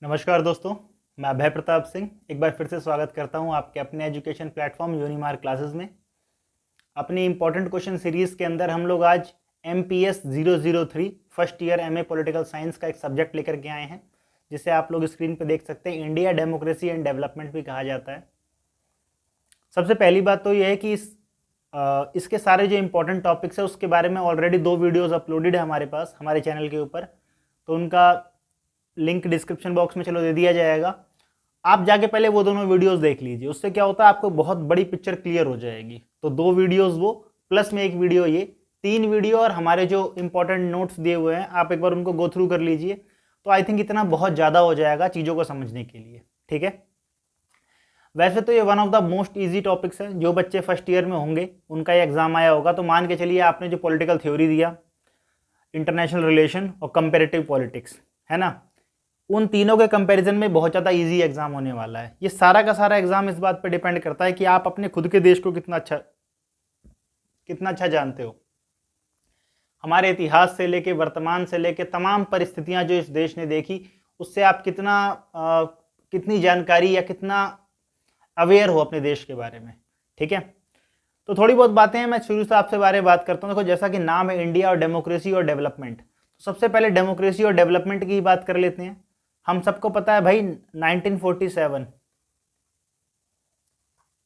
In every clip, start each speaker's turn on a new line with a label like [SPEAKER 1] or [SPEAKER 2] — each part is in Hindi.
[SPEAKER 1] नमस्कार दोस्तों, मैं अभय प्रताप सिंह एक बार फिर से स्वागत करता हूं आपके अपने एजुकेशन प्लेटफॉर्म यूनिमार्क क्लासेस में। अपनी इम्पोर्टेंट क्वेश्चन सीरीज़ के अंदर हम लोग आज MPS 003 first year MA political science का एक सब्जेक्ट लेकर के आए हैं, जिसे आप लोग स्क्रीन पर देख सकते हैं। इंडिया डेमोक्रेसी एंड डेवलपमेंट भी कहा जाता है। सबसे पहली बात तो यह है कि इसके सारे जो इम्पोर्टेंट टॉपिक्स है उसके बारे में ऑलरेडी 2 वीडियोज़ अपलोडेड है हमारे पास हमारे चैनल के ऊपर, तो उनका लिंक डिस्क्रिप्शन बॉक्स में चलो दे दिया जाएगा। आप जाके पहले वो दोनों वीडियोस देख लीजिए, उससे क्या होता है आपको बहुत बड़ी पिक्चर क्लियर हो जाएगी। तो 2 वीडियोस वो प्लस में 1 वीडियो ये, 3 वीडियो और हमारे जो इंपॉर्टेंट नोट्स दिए हुए हैं आप एक बार उनको गो थ्रू कर लीजिए। तो आई थिंक इतना बहुत ज़्यादा हो जाएगा चीज़ों को समझने के लिए। ठीक है, वैसे तो ये one of the most easy topics है। जो बच्चे फर्स्ट ईयर में होंगे उनका ये एग्जाम आया होगा, तो मान के चलिए आपने जो पॉलिटिकल थ्योरी दिया, इंटरनेशनल रिलेशन और कंपेरेटिव पॉलिटिक्स, है ना, उन तीनों के कंपैरिजन में बहुत ज़्यादा इजी एग्जाम होने वाला है। ये सारा का सारा एग्जाम इस बात पर डिपेंड करता है कि आप अपने खुद के देश को कितना अच्छा जानते हो। हमारे इतिहास से लेके वर्तमान से लेके तमाम परिस्थितियां जो इस देश ने देखी, उससे आप कितनी जानकारी या कितना अवेयर हो अपने देश के बारे में। ठीक है, तो थोड़ी बहुत बातें हैं, मैं शुरू से आपसे बारे में बात करता हूँ। देखो, जैसा कि नाम है इंडिया और डेमोक्रेसी और डेवलपमेंट, तो सबसे पहले डेमोक्रेसी और डेवलपमेंट की बात कर लेते हैं। हम सबको पता है भाई 1947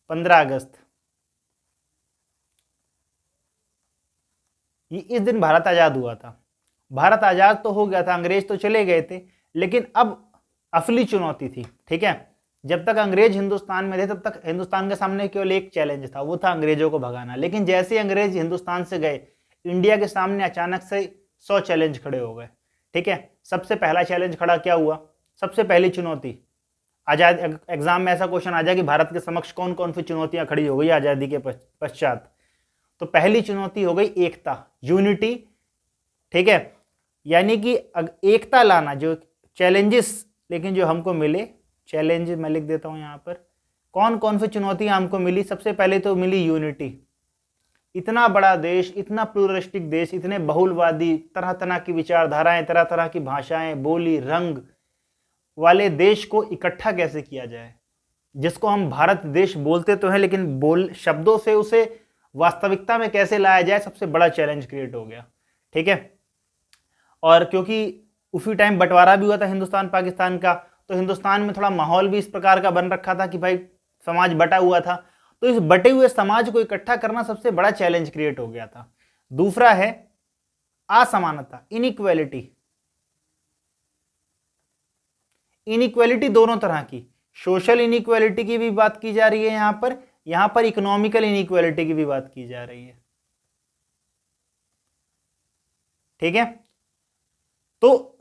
[SPEAKER 1] 15 अगस्त, ये इस दिन भारत आज़ाद हुआ था। भारत आज़ाद तो हो गया था, अंग्रेज तो चले गए थे, लेकिन अब असली चुनौती थी। ठीक है, जब तक अंग्रेज हिंदुस्तान में थे तब तक हिंदुस्तान के सामने केवल एक चैलेंज था, वो था अंग्रेजों को भगाना। लेकिन जैसे अंग्रेज हिंदुस्तान से गए, इंडिया के सामने अचानक से 100 चैलेंज खड़े हो गए। ठीक है, सबसे पहला चैलेंज खड़ा क्या हुआ, सबसे पहली चुनौती, आज़ाद एग्जाम में ऐसा क्वेश्चन आ जाए कि भारत के समक्ष कौन कौन सी चुनौतियां खड़ी हो गई आज़ादी के पश्चात, तो पहली चुनौती हो गई एकता, यूनिटी। ठीक है, यानी कि एकता लाना, जो चैलेंजेस लेकिन जो हमको मिले, चैलेंज मैं लिख देता हूं यहां पर, कौन कौन सी चुनौतियां हमको मिली। सबसे पहले तो मिली यूनिटी। इतना बड़ा देश, इतना प्लूरलिस्टिक देश, इतने बहुलवादी, तरह तरह की विचारधाराएं, तरह तरह की भाषाएं, बोली, रंग वाले देश को इकट्ठा कैसे किया जाए, जिसको हम भारत देश बोलते तो हैं लेकिन शब्दों से उसे वास्तविकता में कैसे लाया जाए, सबसे बड़ा चैलेंज क्रिएट हो गया। ठीक है, और क्योंकि उसी टाइम बंटवारा भी हुआ था हिंदुस्तान पाकिस्तान का, तो हिंदुस्तान में थोड़ा माहौल भी इस प्रकार का बन रखा था कि भाई समाज बटा हुआ था, तो इस बटे हुए समाज को इकट्ठा करना सबसे बड़ा चैलेंज क्रिएट हो गया था। दूसरा है असमानता, इनइक्वालिटी। इनइक्वालिटी दोनों तरह की, सोशल इनइक्वालिटी की भी बात की जा रही है यहां पर इकोनॉमिकल इनइक्वालिटी की भी बात की जा रही है। ठीक है, तो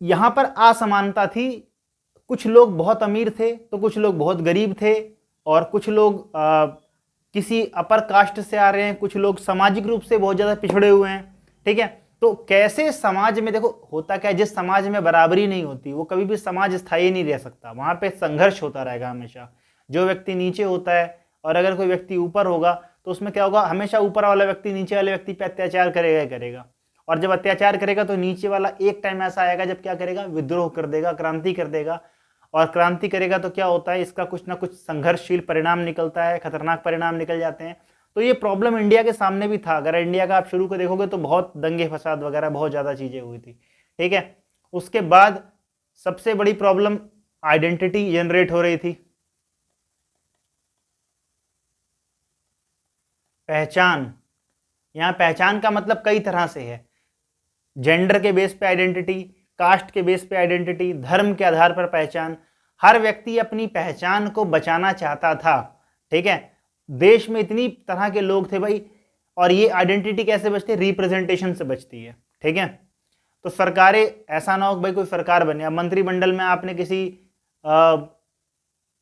[SPEAKER 1] यहां पर असमानता थी, कुछ लोग बहुत अमीर थे तो कुछ लोग बहुत गरीब थे, और कुछ लोग किसी अपर कास्ट से आ रहे हैं, कुछ लोग सामाजिक रूप से बहुत ज्यादा पिछड़े हुए हैं। ठीक है, तो कैसे समाज में, देखो होता क्या है, जिस समाज में बराबरी नहीं होती वो कभी भी समाज स्थायी नहीं रह सकता, वहां पे संघर्ष होता रहेगा हमेशा। जो व्यक्ति नीचे होता है और अगर कोई व्यक्ति ऊपर होगा तो उसमें क्या होगा, हमेशा ऊपर वाला व्यक्ति नीचे वाले व्यक्ति पे अत्याचार करेगा, और जब अत्याचार करेगा तो नीचे वाला एक टाइम ऐसा आएगा जब क्या करेगा, विद्रोह कर देगा, क्रांति कर देगा। और क्रांति करेगा तो क्या होता है, इसका कुछ ना कुछ संघर्षशील परिणाम निकलता है, खतरनाक परिणाम निकल जाते हैं। तो ये प्रॉब्लम इंडिया के सामने भी था। अगर इंडिया का आप शुरू को देखोगे तो बहुत दंगे फसाद वगैरह बहुत ज्यादा चीजें हुई थी। ठीक है, उसके बाद सबसे बड़ी प्रॉब्लम आइडेंटिटी जनरेट हो रही थी, पहचान। यहां पहचान का मतलब कई तरह से है, जेंडर के बेस पे आइडेंटिटी, कास्ट के बेस पे आइडेंटिटी, धर्म के आधार पर पहचान। हर व्यक्ति अपनी पहचान को बचाना चाहता था। ठीक है, देश में इतनी तरह के लोग थे भाई, और ये आइडेंटिटी कैसे बचती है, रिप्रेजेंटेशन से बचती है। ठीक है, तो सरकारें, ऐसा ना हो भाई कोई सरकार बने, मंत्रिमंडल में आपने किसी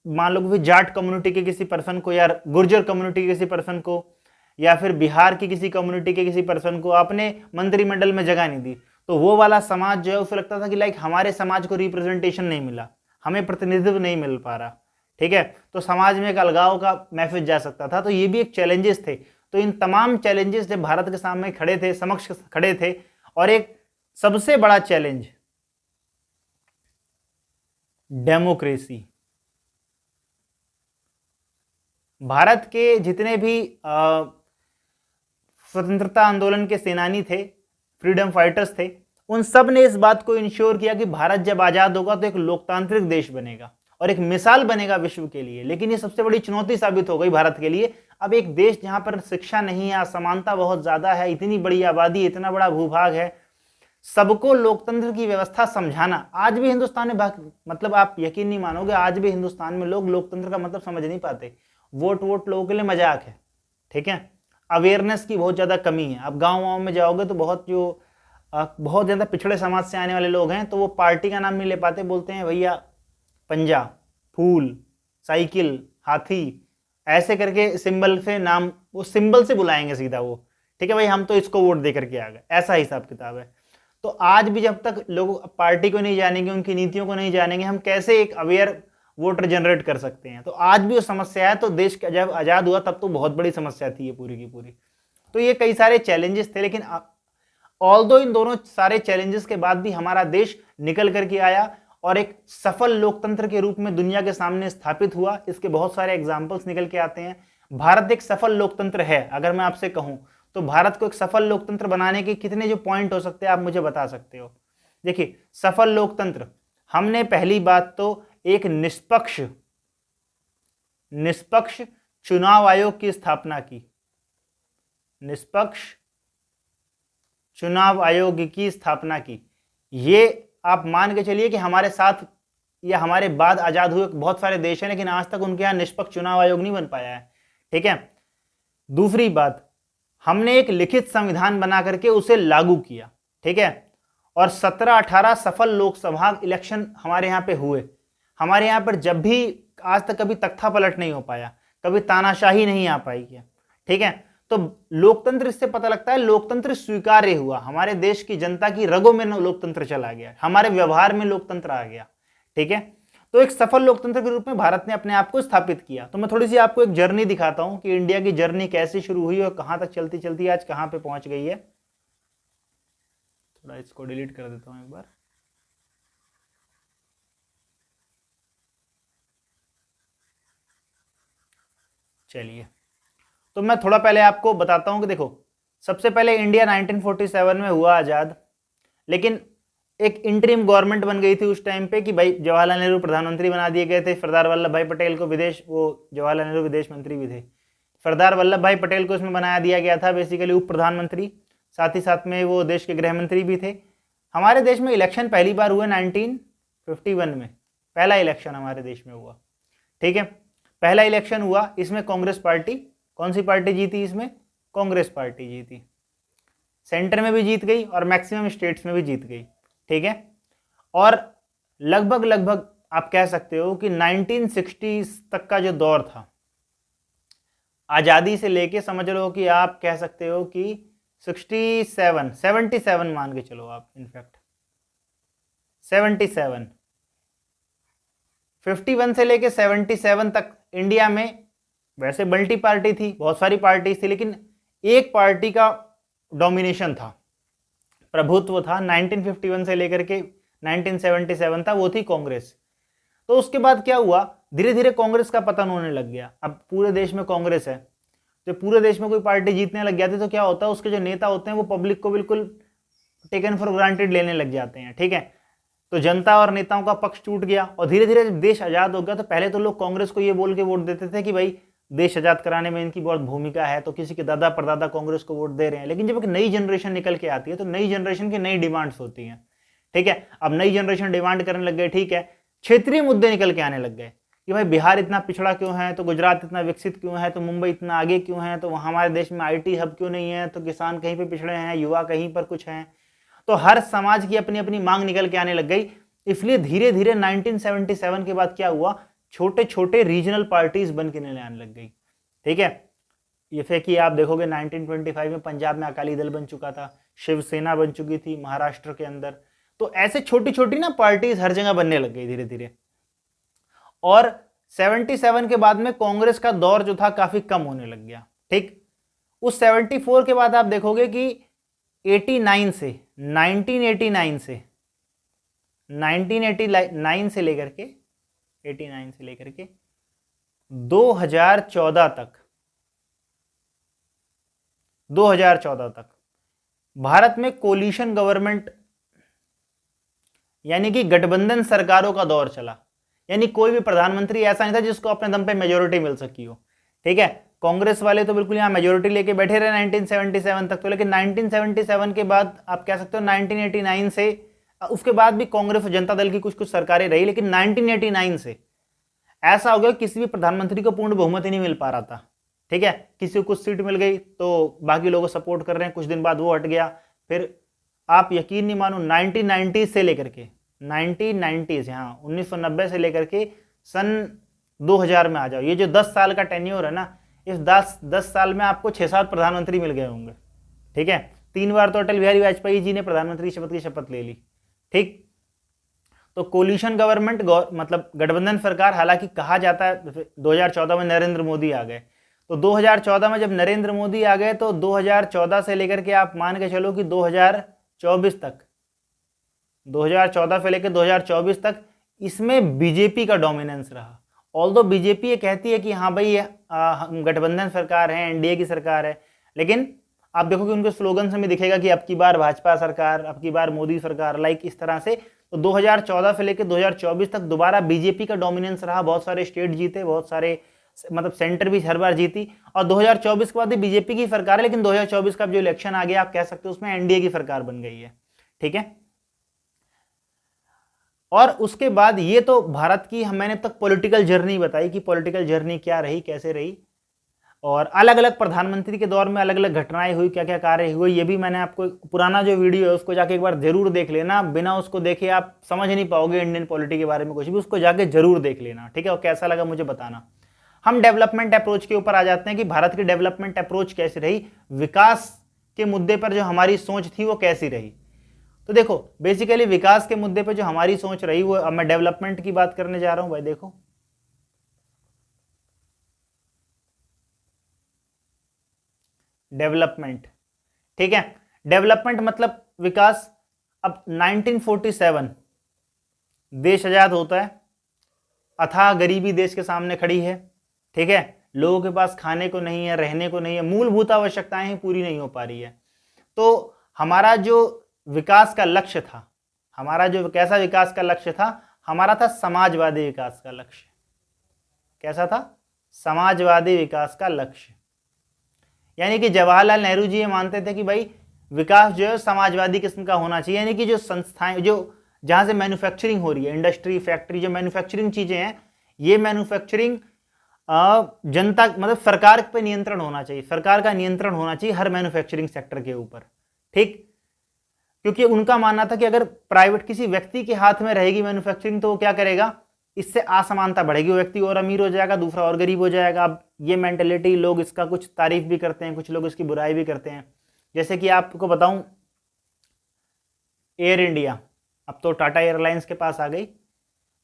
[SPEAKER 1] मान लो कि जाट कम्युनिटी के किसी पर्सन को, या गुर्जर कम्युनिटी के किसी पर्सन को, या फिर बिहार की किसी कम्युनिटी के किसी पर्सन को आपने मंत्रिमंडल में जगह नहीं दी, तो वो वाला समाज जो है उसे लगता था कि लाइक हमारे समाज को रिप्रेजेंटेशन नहीं मिला, हमें प्रतिनिधित्व नहीं मिल पा रहा। ठीक है, तो समाज में एक अलगाव का मैसेज जा सकता था। तो ये भी एक चैलेंजेस थे। तो इन तमाम चैलेंजेस जब भारत के सामने खड़े थे, समक्ष खड़े थे, और एक सबसे बड़ा चैलेंज डेमोक्रेसी। भारत के जितने भी स्वतंत्रता आंदोलन के सेनानी थे, फ्रीडम फाइटर्स थे, उन सब ने इस बात को इंश्योर किया कि भारत जब आजाद होगा तो एक लोकतांत्रिक देश बनेगा और एक मिसाल बनेगा विश्व के लिए। लेकिन ये सबसे बड़ी चुनौती साबित हो गई भारत के लिए। अब एक देश जहां पर शिक्षा नहीं है, असमानता बहुत ज्यादा है, इतनी बड़ी आबादी, इतना बड़ा भूभाग है, सबको लोकतंत्र की व्यवस्था समझाना। आज भी हिंदुस्तान में मतलब आप यकीन नहीं मानोगे, आज भी हिंदुस्तान में लोग लोकतंत्र का मतलब समझ नहीं पाते। वोट लोगों के लिए मजाक है, ठीक है। अवेयरनेस की बहुत ज्यादा कमी है। अब गाँव में जाओगे तो बहुत ज्यादा पिछड़े समाज से आने वाले लोग हैं, तो वो पार्टी का नाम नहीं ले पाते, बोलते हैं भैया पंजा, फूल, साइकिल, हाथी, ऐसे करके सिंबल से नाम, वो सिंबल से बुलाएंगे सीधा वो, ठीक है भाई हम तो इसको वोट दे करके आ गए, ऐसा हिसाब किताब है। तो आज भी जब तक लोग पार्टी को नहीं जानेंगे, उनकी नीतियों को नहीं जानेंगे, हम कैसे एक अवेयर वोटर जनरेट कर सकते हैं। तो आज भी वो समस्या है। तो देश जब आजाद हुआ तब तो बहुत बड़ी समस्या थी ये पूरी की पूरी। तो ये कई सारे चैलेंजेस थे, लेकिन ऑल्दो इन दोनों सारे चैलेंजेस के बाद भी हमारा देश निकल करके आया और एक सफल लोकतंत्र के रूप में दुनिया के सामने स्थापित हुआ। इसके बहुत सारे एग्जाम्पल्स निकल के आते हैं। भारत एक सफल लोकतंत्र है। अगर मैं आपसे कहूं तो भारत को एक सफल लोकतंत्र बनाने के कितने जो पॉइंट हो सकते हैं आप मुझे बता सकते हो। देखिए, सफल लोकतंत्र, हमने पहली बात तो एक निष्पक्ष चुनाव आयोग की स्थापना की। निष्पक्ष चुनाव आयोग की स्थापना की। ये आप मान के चलिए कि हमारे साथ या हमारे बाद आजाद हुए बहुत सारे देश हैं, लेकिन आज तक उनके यहां निष्पक्ष चुनाव आयोग नहीं बन पाया है, ठीक है। दूसरी बात, हमने एक लिखित संविधान बना करके उसे लागू किया, ठीक है। और 17-18 सफल लोकसभा इलेक्शन हमारे यहाँ पे हुए। हमारे यहाँ पर जब भी आज तक कभी तख्ता पलट नहीं हो पाया, कभी तानाशाही नहीं आ पाई है, ठीक है। तो लोकतंत्र, इससे पता लगता है लोकतंत्र स्वीकार्य हुआ। हमारे देश की जनता की रगों में लोकतंत्र चला गया, हमारे व्यवहार में लोकतंत्र आ गया, ठीक है। तो एक सफल लोकतंत्र के रूप में भारत ने अपने आप को स्थापित किया। तो मैं थोड़ी सी आपको एक जर्नी दिखाता हूं कि इंडिया की जर्नी कैसे शुरू हुई और कहां तक चलती चलती आज कहां पे पहुंच गई है। थोड़ा इसको डिलीट कर देता हूं एक बार। चलिए, तो मैं थोड़ा पहले आपको बताता हूं कि देखो, सबसे पहले इंडिया 1947 में हुआ आजाद, लेकिन एक इंटरिम गवर्नमेंट बन गई थी उस टाइम पे कि भाई जवाहरलाल नेहरू प्रधानमंत्री बना दिए गए थे। सरदार वल्लभ भाई पटेल को जवाहरलाल नेहरू विदेश मंत्री भी थे। सरदार वल्लभ भाई पटेल को इसमें बनाया दिया गया था बेसिकली उप प्रधानमंत्री, साथ ही साथ में वो देश के गृह मंत्री भी थे। हमारे देश में इलेक्शन पहली बार हुआ 1951 में, पहला इलेक्शन हमारे देश में हुआ, ठीक है। पहला इलेक्शन हुआ, इसमें कांग्रेस पार्टी, कौन सी पार्टी जीती इसमें? कांग्रेस पार्टी जीती। सेंटर में भी जीत गई और मैक्सिमम स्टेट्स में भी जीत गई, ठीक है। और लगभग आप कह सकते हो कि 1960s तक का जो दौर था, आजादी से लेके समझ लो कि आप कह सकते हो कि 77 मान के चलो आप, इनफैक्ट 77, 51 से लेके 77 तक इंडिया में वैसे मल्टी पार्टी थी, बहुत सारी पार्टी थी, लेकिन एक पार्टी का डोमिनेशन था, प्रभुत्व था। 1951 से लेकर के 1977 था, वो थी कांग्रेस। तो उसके बाद क्या हुआ, धीरे धीरे कांग्रेस का पतन होने लग गया। अब पूरे देश में कांग्रेस है, तो पूरे देश में कोई पार्टी जीतने लग जाती तो क्या होता है, उसके जो नेता होते हैं वो पब्लिक को बिल्कुल टेकन फॉर ग्रांटेड लेने लग जाते हैं, ठीक है। तो जनता और नेताओं का पक्ष टूट गया और धीरे धीरे जब देश आजाद हो गया तो पहले तो लोग कांग्रेस को ये बोल के वोट देते थे कि भाई देश आजाद कराने में इनकी बहुत भूमिका है, तो किसी के दादा परदादा कांग्रेस को वोट दे रहे हैं। लेकिन जब एक नई जनरेशन निकल के आती है तो नई जनरेशन की नई डिमांड्स होती हैं, ठीक है। अब नई जनरेशन डिमांड करने लग गए, ठीक है, क्षेत्रीय मुद्दे निकल के आने लग गए कि भाई बिहार इतना पिछड़ा क्यों है, तो गुजरात इतना विकसित क्यों है, तो मुंबई इतना आगे क्यों है, तो हमारे देश में IT हब क्यों नहीं है, तो किसान कहीं पे पिछड़े हैं, युवा कहीं पर कुछ हैं। तो हर समाज की अपनी अपनी मांग निकल के आने लग गई। इसलिए धीरे धीरे 1977 के बाद क्या हुआ, छोटे छोटे रीजनल पार्टीज बन के आने लग गई, ठीक है। जैसे कि आप देखोगे 1925 में पंजाब में अकाली दल बन चुका था, शिवसेना बन चुकी थी महाराष्ट्र के अंदर। तो ऐसे छोटी छोटी ना पार्टीज हर जगह बनने लग गई धीरे धीरे। और 77 के बाद में कांग्रेस का दौर जो था काफी कम होने लग गया, ठीक। उस 74 के बाद आप देखोगे कि 1989 से लेकर के 89 से लेकर के 2014 तक भारत में कोलिशन गवर्नमेंट यानी कि गठबंधन सरकारों का दौर चला। यानी कोई भी प्रधानमंत्री ऐसा नहीं था जिसको अपने दम पे मेजोरिटी मिल सकी हो। ठीक है, कांग्रेस वाले तो बिल्कुल यहां मेजोरिटी लेके बैठे रहे 1977 तक तो, लेकिन 1977 के बाद आप कह सकते हो 1989 से, उसके बाद भी कांग्रेस और जनता दल की कुछ कुछ सरकारें रही, लेकिन 1989 से ऐसा हो गया किसी भी प्रधानमंत्री को पूर्ण बहुमत ही नहीं मिल पा रहा था। ठीक है, किसी को कुछ सीट मिल गई तो बाकी लोगों सपोर्ट कर रहे हैं, कुछ दिन बाद वो हट गया। फिर आप यकीन नहीं मानो 1990 से लेकर के 1990 हाँ 1990 से लेकर के सन 2000 में आ जाओ, ये जो 10 साल का टेन्योर है ना, इस 10 साल में आपको 6-7 प्रधानमंत्री मिल गए होंगे। ठीक है, 3 बार तो अटल बिहारी वाजपेयी जी ने प्रधानमंत्री की शपथ ले ली। ठीक, तो कोलिशन गवर्नमेंट मतलब गठबंधन सरकार, हालांकि कहा जाता है 2014 में नरेंद्र मोदी आ गए, तो 2014 में जब नरेंद्र मोदी आ गए तो 2014 से लेकर के आप मान के चलो कि 2024 तक, 2014 से लेकर 2024 तक इसमें बीजेपी का डोमिनेंस रहा। ऑल्दो बीजेपी ये कहती है कि हाँ भाई गठबंधन सरकार है, एनडीए की सरकार है, लेकिन आप देखो कि उनके स्लोगन से भी दिखेगा कि अब की बार भाजपा सरकार, अब की बार मोदी सरकार, लाइक इस तरह से। तो 2014 से लेकर 2024 तक दोबारा बीजेपी का डोमिनेंस रहा, बहुत सारे स्टेट जीते, बहुत सारे मतलब सेंटर भी हर बार जीती, और 2024 के बाद भी बीजेपी की सरकार है, लेकिन 2024 का जो इलेक्शन आ गया आप कह सकते हो उसमें एनडीए की सरकार बन गई है। ठीक है, और उसके बाद ये तो भारत की मैंने अब तक पॉलिटिकल जर्नी बताई कि पॉलिटिकल जर्नी क्या रही, कैसे रही, और अलग अलग प्रधानमंत्री के दौर में अलग अलग घटनाएं हुई, क्या क्या कार्य हुए, ये भी मैंने आपको पुराना जो वीडियो है उसको जाके एक बार जरूर देख लेना। बिना उसको देखे आप समझ नहीं पाओगे इंडियन पॉलिटी के बारे में कुछ भी, उसको जाके जरूर देख लेना। ठीक है, और कैसा लगा मुझे बताना। हम डेवलपमेंट अप्रोच के ऊपर आ जाते हैं कि भारत की डेवलपमेंट अप्रोच कैसी रही, विकास के मुद्दे पर जो हमारी सोच थी वो कैसी रही। तो देखो बेसिकली विकास के मुद्दे पर जो हमारी सोच रही वो, अब मैं डेवलपमेंट की बात करने जा रहा हूं भाई। देखो डेवलपमेंट, ठीक है, डेवलपमेंट मतलब विकास। अब 1947 देश आजाद होता है, अथाह गरीबी देश के सामने खड़ी है। ठीक है, लोगों के पास खाने को नहीं है, रहने को नहीं है, मूलभूत आवश्यकताएं ही पूरी नहीं हो पा रही है। तो हमारा जो विकास का लक्ष्य था, हमारा जो कैसा विकास का लक्ष्य था, हमारा था समाजवादी विकास का लक्ष्य। कैसा था? समाजवादी विकास का लक्ष्य। यानी कि जवाहरलाल नेहरू जी ये मानते थे कि भाई विकास जो है समाजवादी किस्म का होना चाहिए, यानी कि जो संस्थाएं, जो जहां से मैन्युफैक्चरिंग हो रही है, इंडस्ट्री, फैक्ट्री, जो मैन्युफैक्चरिंग चीजें हैं, ये मैन्युफैक्चरिंग जनता मतलब सरकार पे नियंत्रण होना चाहिए, सरकार का नियंत्रण होना चाहिए हर मैन्युफैक्चरिंग सेक्टर के ऊपर। ठीक, क्योंकि उनका मानना था कि अगर प्राइवेट किसी व्यक्ति के हाथ में रहेगी मैन्युफैक्चरिंग तो वो क्या करेगा, इससे असमानता बढ़ेगी, वो व्यक्ति और अमीर हो जाएगा, दूसरा और गरीब हो जाएगा। अब ये मेंटेलिटी, लोग इसका कुछ तारीफ भी करते हैं, कुछ लोग इसकी बुराई भी करते हैं। जैसे कि आपको बताऊं, एयर इंडिया अब तो टाटा एयरलाइंस के पास आ गई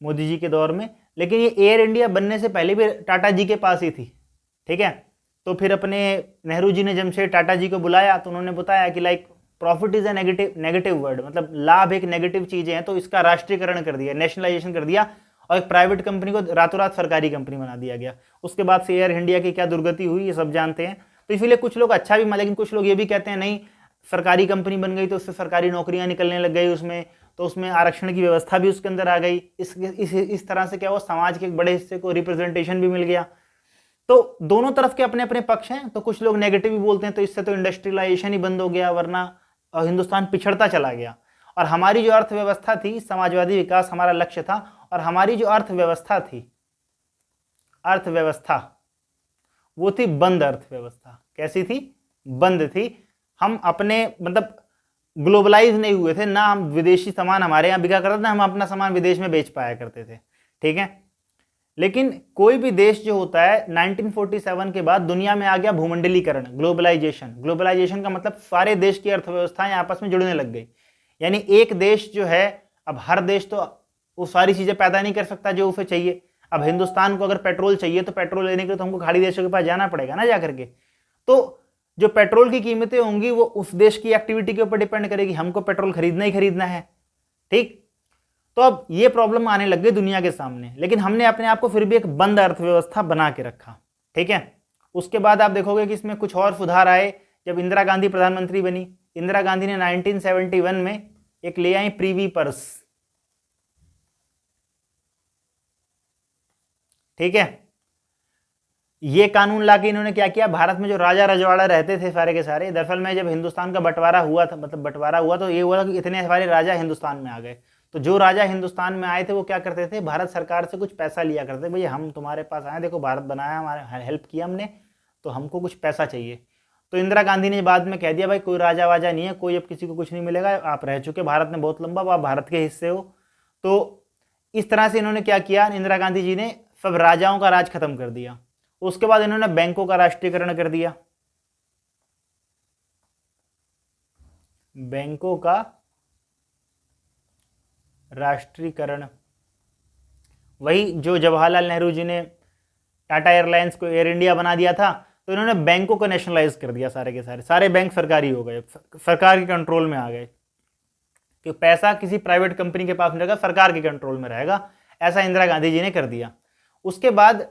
[SPEAKER 1] मोदी जी के दौर में, लेकिन ये एयर इंडिया बनने से पहले भी टाटा जी के पास ही थी। ठीक है, तो फिर अपने नेहरू जी ने जमशेद टाटा जी को बुलाया तो उन्होंने बताया कि like profit is a negative word, मतलब लाभ एक नेगेटिव चीजें हैं, तो इसका राष्ट्रीयकरण कर दिया, नेशनलाइजेशन कर दिया, और एक प्राइवेट कंपनी को रातों रात सरकारी कंपनी बना दिया गया। उसके बाद से एयर इंडिया की क्या दुर्गति हुई ये सब जानते हैं। तो इसीलिए कुछ लोग अच्छा भी, लेकिन कुछ लोग ये भी कहते हैं नहीं, सरकारी कंपनी बन गई तो उससे सरकारी नौकरियां निकलने लग गई उसमें, तो उसमें आरक्षण की व्यवस्था भी उसके अंदर आ गई। इस तरह से क्या हुआ, समाज के एक बड़े हिस्से को रिप्रेजेंटेशन भी मिल गया। तो दोनों तरफ के अपने अपने पक्ष हैं। तो कुछ लोग नेगेटिव भी बोलते हैं तो इससे तो इंडस्ट्रियलाइजेशन ही बंद हो गया, वरना हिंदुस्तान पिछड़ता चला गया। और हमारी जो अर्थव्यवस्था थी, समाजवादी विकास हमारा लक्ष्य था, और हमारी जो अर्थव्यवस्था थी, अर्थव्यवस्था वो थी बंद अर्थव्यवस्था। कैसी थी? बंद थी। हम अपने मतलब ग्लोबलाइज नहीं हुए थे ना, हम विदेशी सामान हमारे यहाँ बिका करता था, हम अपना सामान विदेश में बेच पाया करते थे। ठीक है, लेकिन कोई भी देश जो होता है 1947 के बाद दुनिया में आ गया भूमंडलीकरण, ग्लोबलाइजेशन। ग्लोबलाइजेशन का मतलब सारे देश की अर्थव्यवस्थाएं आपस में जुड़ने लग गई। यानी एक देश जो है, अब हर देश तो वो सारी चीजें पैदा नहीं कर सकता जो उसे चाहिए। अब हिंदुस्तान को अगर पेट्रोल चाहिए तो पेट्रोल लेने के लिए तो हमको खाड़ी देशों के पास जाना पड़ेगा ना जाकर के। तो जो पेट्रोल की कीमतें होंगी वो उस देश की एक्टिविटी के ऊपर डिपेंड करेगी, हमको पेट्रोल खरीदना ही खरीदना है। ठीक, तो अब ये प्रॉब्लम आने लग गई दुनिया के सामने, लेकिन हमने अपने आप को फिर भी एक बंद अर्थव्यवस्था बना के रखा। ठीक है, उसके बाद आप देखोगे कि इसमें कुछ और सुधार आए जब इंदिरा गांधी प्रधानमंत्री बनी। इंदिरा गांधी ने 1971 में एक ले आई प्रीवी पर्स। ठीक है, ये कानून लाके इन्होंने क्या किया, भारत में जो राजा रजवाड़ा रहते थे सारे के सारे, दरअसल में जब हिंदुस्तान का बंटवारा हुआ था, मतलब बंटवारा हुआ तो ये हुआ कि इतने सारे राजा हिंदुस्तान में आ गए। तो जो राजा हिंदुस्तान में आए थे वो क्या करते थे, भारत सरकार से कुछ पैसा लिया करते थे। भैया हम तुम्हारे पास आए, देखो भारत बनाया, हमारे हेल्प किया हमने, तो हमको कुछ पैसा चाहिए। तो इंदिरा गांधी ने बाद में कह दिया भाई कोई राजा वाजा नहीं है, कोई अब किसी को कुछ नहीं मिलेगा, आप रह चुके भारत में बहुत लंबा, आप भारत के हिस्से हो। तो इस तरह से इन्होंने क्या किया, इंदिरा गांधी जी ने सब राजाओं का राज खत्म कर दिया। उसके बाद इन्होंने बैंकों का राष्ट्रीयकरण कर दिया, बैंकों का राष्ट्रीयकरण। वही जो जवाहरलाल नेहरू जी ने टाटा एयरलाइंस को एयर इंडिया बना दिया था, तो इन्होंने बैंकों को नेशनलाइज कर दिया, सारे के सारे बैंक सरकारी हो गए, सरकार के कंट्रोल में आ गए, कि पैसा किसी प्राइवेट कंपनी के पास नहीं रहेगा, सरकार के कंट्रोल में रहेगा। ऐसा इंदिरा गांधी जी ने कर दिया। उसके बाद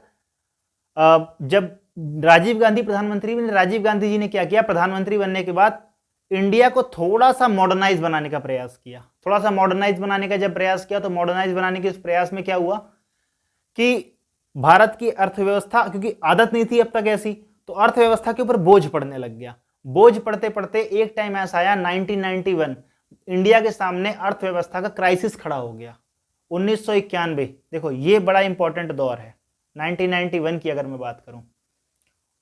[SPEAKER 1] जब राजीव गांधी प्रधानमंत्री बने, राजीव गांधी जी ने क्या किया, प्रधानमंत्री बनने के बाद इंडिया को थोड़ा सा मॉडर्नाइज बनाने का प्रयास किया। थोड़ा सा मॉडर्नाइज बनाने का जब प्रयास किया, तो मॉडर्नाइज बनाने के इस प्रयास में क्या हुआ कि भारत की अर्थव्यवस्था, क्योंकि आदत नहीं थी अब तक ऐसी, तो अर्थव्यवस्था के ऊपर बोझ पड़ने लग गया। बोझ पड़ते पड़ते एक टाइम ऐसा आया 1991, इंडिया के सामने अर्थव्यवस्था का क्राइसिस खड़ा हो गया। 1991, देखो ये बड़ा इंपॉर्टेंट दौर है। 1991 की अगर मैं बात करूं,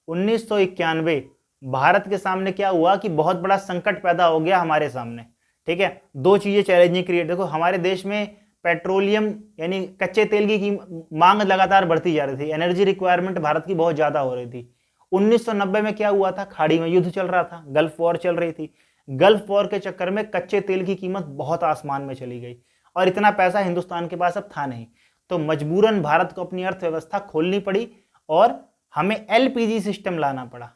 [SPEAKER 1] 1991 भारत के सामने क्या हुआ कि बहुत बड़ा संकट पैदा हो गया हमारे सामने। ठीक है, दो चीजें चैलेंजिंग क्रिएट, देखो हमारे देश में पेट्रोलियम यानी कच्चे तेल की मांग लगातार बढ़ती जा रही थी, एनर्जी रिक्वायरमेंट भारत की बहुत ज्यादा हो रही थी। 1990 में क्या हुआ था, खाड़ी में युद्ध चल रहा था, गल्फ वॉर चल रही थी। गल्फ वॉर के चक्कर में कच्चे तेल की कीमत बहुत आसमान में चली गई, और इतना पैसा हिंदुस्तान के पास अब था नहीं। तो मजबूरन भारत को अपनी अर्थव्यवस्था खोलनी पड़ी और हमें एलपीजी सिस्टम लाना पड़ा।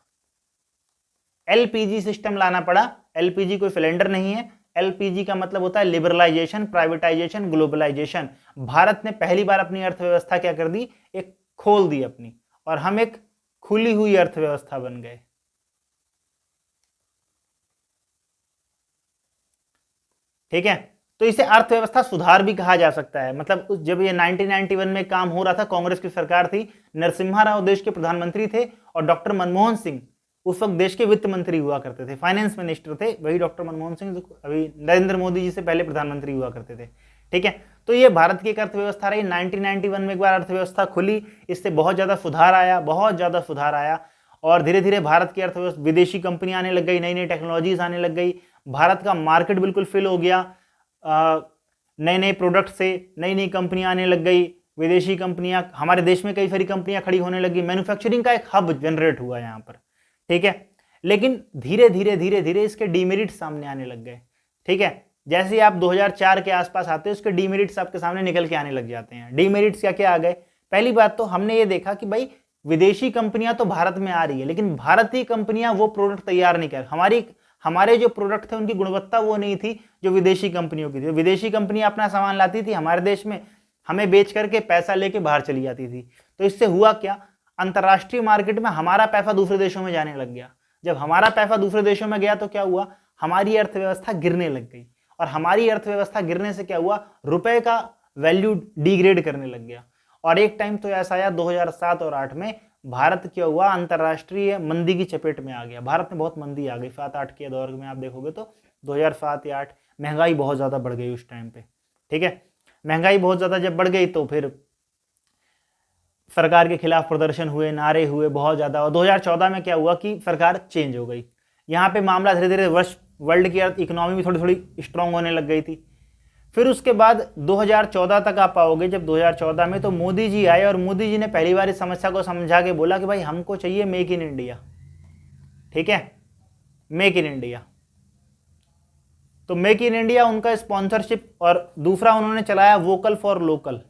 [SPEAKER 1] एलपीजी सिस्टम लाना पड़ा। एलपीजी कोई सिलेंडर नहीं है, एलपीजी का मतलब होता है लिबरलाइजेशन, प्राइवेटाइजेशन, ग्लोबलाइजेशन। भारत ने पहली बार अपनी अर्थव्यवस्था क्या कर दी, एक खोल दी अपनी, और हम एक खुली हुई अर्थव्यवस्था बन गए। ठीक है, तो इसे अर्थव्यवस्था सुधार भी कहा जा सकता है। मतलब जब ये 1991 में काम हो रहा था, कांग्रेस की सरकार थी, नरसिम्हा राव देश के प्रधानमंत्री थे, और डॉक्टर मनमोहन सिंह उस वक्त देश के वित्त मंत्री हुआ करते थे, फाइनेंस मिनिस्टर थे। वही डॉक्टर मनमोहन सिंह अभी नरेंद्र मोदी जी से पहले प्रधानमंत्री हुआ करते थे। ठीक है, तो ये भारत की एक अर्थव्यवस्था रही। 1991 में एक बार अर्थव्यवस्था खुली, इससे बहुत ज्यादा सुधार आया, बहुत ज्यादा सुधार आया, और धीरे धीरे भारत की अर्थव्यवस्था, विदेशी कंपनियां आने लग गई, नई नई टेक्नोलॉजीज आने लग गई, भारत का मार्केट बिल्कुल फिल हो गया, नए नए प्रोडक्ट से नई नई कंपनियां आने लग गई, विदेशी कंपनियां, हमारे देश में कई सारी कंपनियां खड़ी होने लगी, मैन्युफैक्चरिंग का एक हब जनरेट हुआ यहाँ पर। ठीक है, लेकिन धीरे धीरे धीरे धीरे इसके डीमेरिट्स सामने आने लग गए। ठीक है, जैसे आप 2004 के आसपास आते हो, इसके डीमेरिट्स आपके सामने निकल के आने लग जाते हैं। डीमेरिट्स क्या क्या आ गए, पहली बात तो हमने ये देखा कि भाई विदेशी कंपनियां तो भारत में आ रही है, लेकिन भारतीय कंपनियां वो प्रोडक्ट तैयार नहीं कर, हमारे जो प्रोडक्ट थे उनकी गुणवत्ता वो नहीं थी जो विदेशी कंपनियों की थी। विदेशी कंपनियां अपना सामान लाती थी हमारे देश में, हमें बेच करके पैसा लेके बाहर चली जाती थी। तो इससे हुआ क्या, अंतर्राष्ट्रीय मार्केट में हमारा पैसा दूसरे देशों में जाने लग गया। जब हमारा पैसा दूसरे देशों में गया तो क्या हुआ, हमारी अर्थव्यवस्था गिरने लग गई, और हमारी अर्थव्यवस्था गिरने से क्या हुआ, रुपए का वैल्यू डिग्रेड करने लग गया। और एक टाइम तो ऐसा आया 2007 और 2008 में, भारत क्या हुआ, अंतर्राष्ट्रीय मंदी की चपेट में आ गया। भारत में बहुत मंदी आ गई 7-8 के दौर में, आप देखोगे तो 2007 या 8 महंगाई बहुत ज्यादा बढ़ गई उस टाइम पे। ठीक है, महंगाई बहुत ज्यादा जब बढ़ गई तो फिर सरकार के खिलाफ प्रदर्शन हुए, नारे हुए बहुत ज्यादा। और 2014 में क्या हुआ कि सरकार चेंज हो गई। यहाँ पे मामला धीरे धीरे वर्ल्ड की इकोनॉमी भी थोड़ी थोड़ी स्ट्रांग होने लग गई थी। फिर उसके बाद 2014 तक आप पाओगे, जब 2014 में तो मोदी जी आए, और मोदी जी ने पहली बार इस समस्या को समझा के बोला कि भाई हमको चाहिए मेक इन इंडिया। ठीक है, मेक इन इंडिया। तो मेक इन इंडिया उनका स्पॉन्सरशिप, और दूसरा उन्होंने चलाया वोकल फॉर लोकल।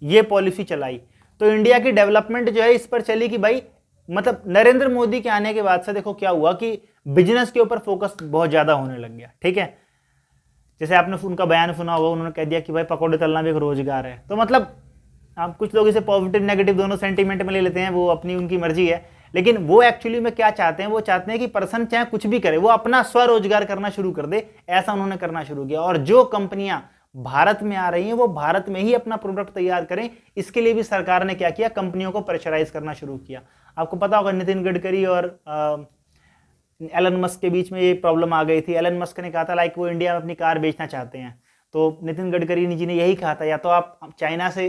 [SPEAKER 1] ये पॉलिसी चलाई, तो इंडिया की डेवलपमेंट जो है इस पर चली कि भाई मतलब नरेंद्र मोदी के आने के बाद से देखो क्या हुआ कि बिजनेस के ऊपर फोकस बहुत ज़्यादा होने लग गया। ठीक है, जैसे आपने उनका बयान सुना होगा, उन्होंने कह दिया कि भाई पकौड़े तलना भी एक रोजगार है। तो मतलब आप कुछ लोग इसे पॉजिटिव नेगेटिव दोनों सेंटीमेंट में ले लेते हैं, वो अपनी उनकी मर्जी है, लेकिन वो एक्चुअली में क्या चाहते हैं, वो चाहते हैं कि पर्सन चाहे कुछ भी करे वो अपना स्वरोजगार करना शुरू कर दे, ऐसा उन्होंने करना शुरू किया। और जो कंपनियां भारत में आ रही हैं वो भारत में ही अपना प्रोडक्ट तैयार करें, इसके लिए भी सरकार ने क्या किया, कंपनियों को प्रेशराइज करना शुरू किया। आपको पता होगा नितिन गडकरी और एलन मस्क के बीच में ये प्रॉब्लम आ गई थी। एलन मस्क ने कहा था लाइक वो इंडिया में अपनी कार बेचना चाहते हैं, तो नितिन गडकरी जी ने यही कहा था या तो आप चाइना से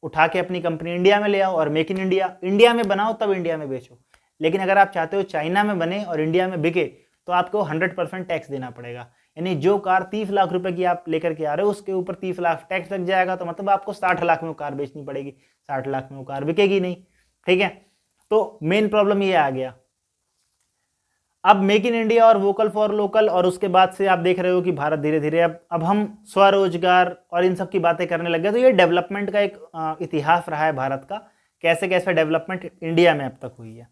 [SPEAKER 1] उठा के अपनी कंपनी इंडिया में ले आओ और मेक इन इंडिया, इंडिया में बनाओ तब इंडिया में बेचो। लेकिन अगर आप चाहते हो चाइना में बने और इंडिया में बिके तो आपको 100% टैक्स देना पड़ेगा। यानी जो कार 30 लाख रुपए की आप लेकर के आ रहे हो उसके ऊपर 30 लाख टैक्स लग जाएगा, तो मतलब आपको 60 लाख में वो कार बेचनी पड़ेगी। 60 लाख में वो कार बिकेगी नहीं। ठीक है, तो मेन प्रॉब्लम ये आ गया। अब मेक इन इंडिया और वोकल फॉर लोकल, और उसके बाद से आप देख रहे हो कि भारत धीरे धीरे अब हम स्वरोजगार और इन सब की बातें करने लग गए। तो ये डेवलपमेंट का एक इतिहास रहा है भारत का, कैसे कैसे डेवलपमेंट इंडिया में अब तक हुई है।